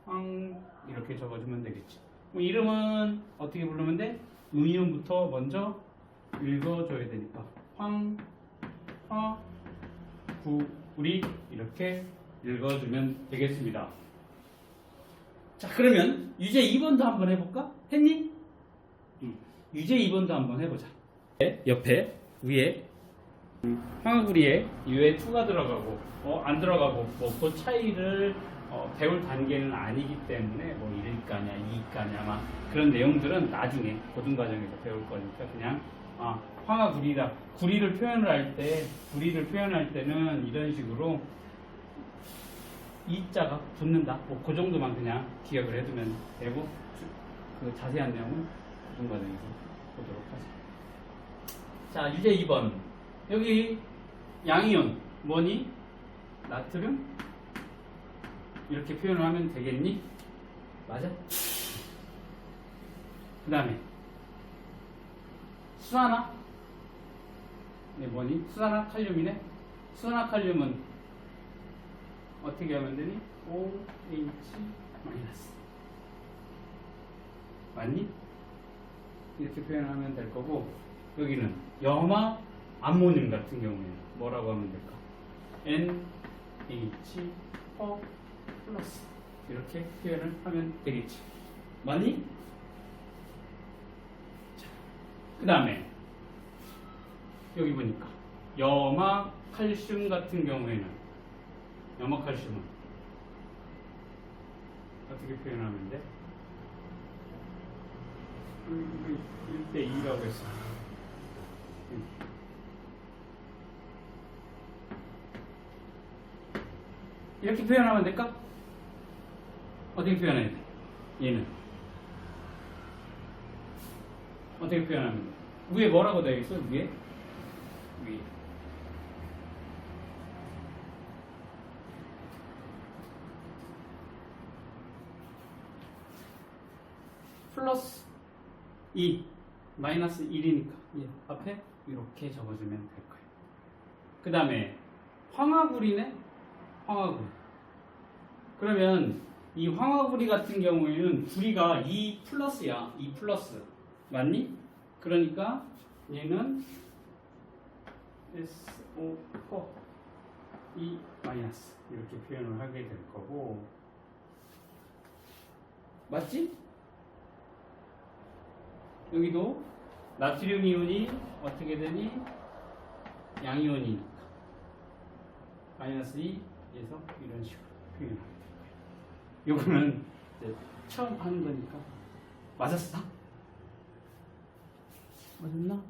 Speaker 1: 황 이렇게 적어주면 되겠지. 이름은 어떻게 부르면 돼? 음이온부터 먼저 읽어줘야 되니까 황, 화, 구리 이렇게 읽어주면 되겠습니다. 자, 그러면 유제 2번도 한번 해볼까? 했니? 유제 2번도 한번 해보자. 옆에 위에 황화구리에 UA2가 들어가고 안 들어가고 그 차이를 배울 단계는 아니기 때문에 뭐 1가냐 2가냐 막 그런 내용들은 나중에 고등과정에서 배울 거니까 그냥 황화구리다. 구리를 표현할 때는 이런 식으로 이자가 붙는다. 뭐 그 정도만 그냥 기억을 해두면 되고 그 자세한 내용은 고등과정에서 보도록 하죠. 자, 유제 2번. 여기 양이온 뭐니? 나트륨? 이렇게 표현을 하면 되겠니? 맞아? 그 다음에 수산화? 네, 뭐니? 수산화칼륨이네? 수산화칼륨은 어떻게 하면 되니? OH 마이너스. 맞니? 이렇게 표현하면 될 거고, 여기는 염화 암모늄 같은 경우에는 뭐라고 하면 될까? NH4 플러스 이렇게 표현을 하면 되겠지. 맞니? 그 다음에 여기 보니까 염화 칼슘 같은 경우에는 염화 칼슘은 어떻게 표현하면 돼? 1대2라고 했어. 이렇게 표현하면 될까? 어떻게 표현해야 돼? 얘는 어떻게 표현하면 돼? 위에 뭐라고 되어 있어? 위에 플러스 2 마이너스 1이니까 앞에 이렇게 적어주면 될 거예요. 그 다음에 황화구리네? 황화구리. 그러면 이 황화구리 같은 경우에는 구리가 2 플러스야. 2 플러스. 맞니? 그러니까 얘는 SO4 2 마이너스 이렇게 표현을 하게 될 거고, 맞지? 여기도 나트륨 이온이 어떻게 되니? 양이온이니까 마이너스 2에서 이런 식으로 표현하게 될 거예요. 요거는 이제 처음 하는 거니까 맞았어? 맞았나?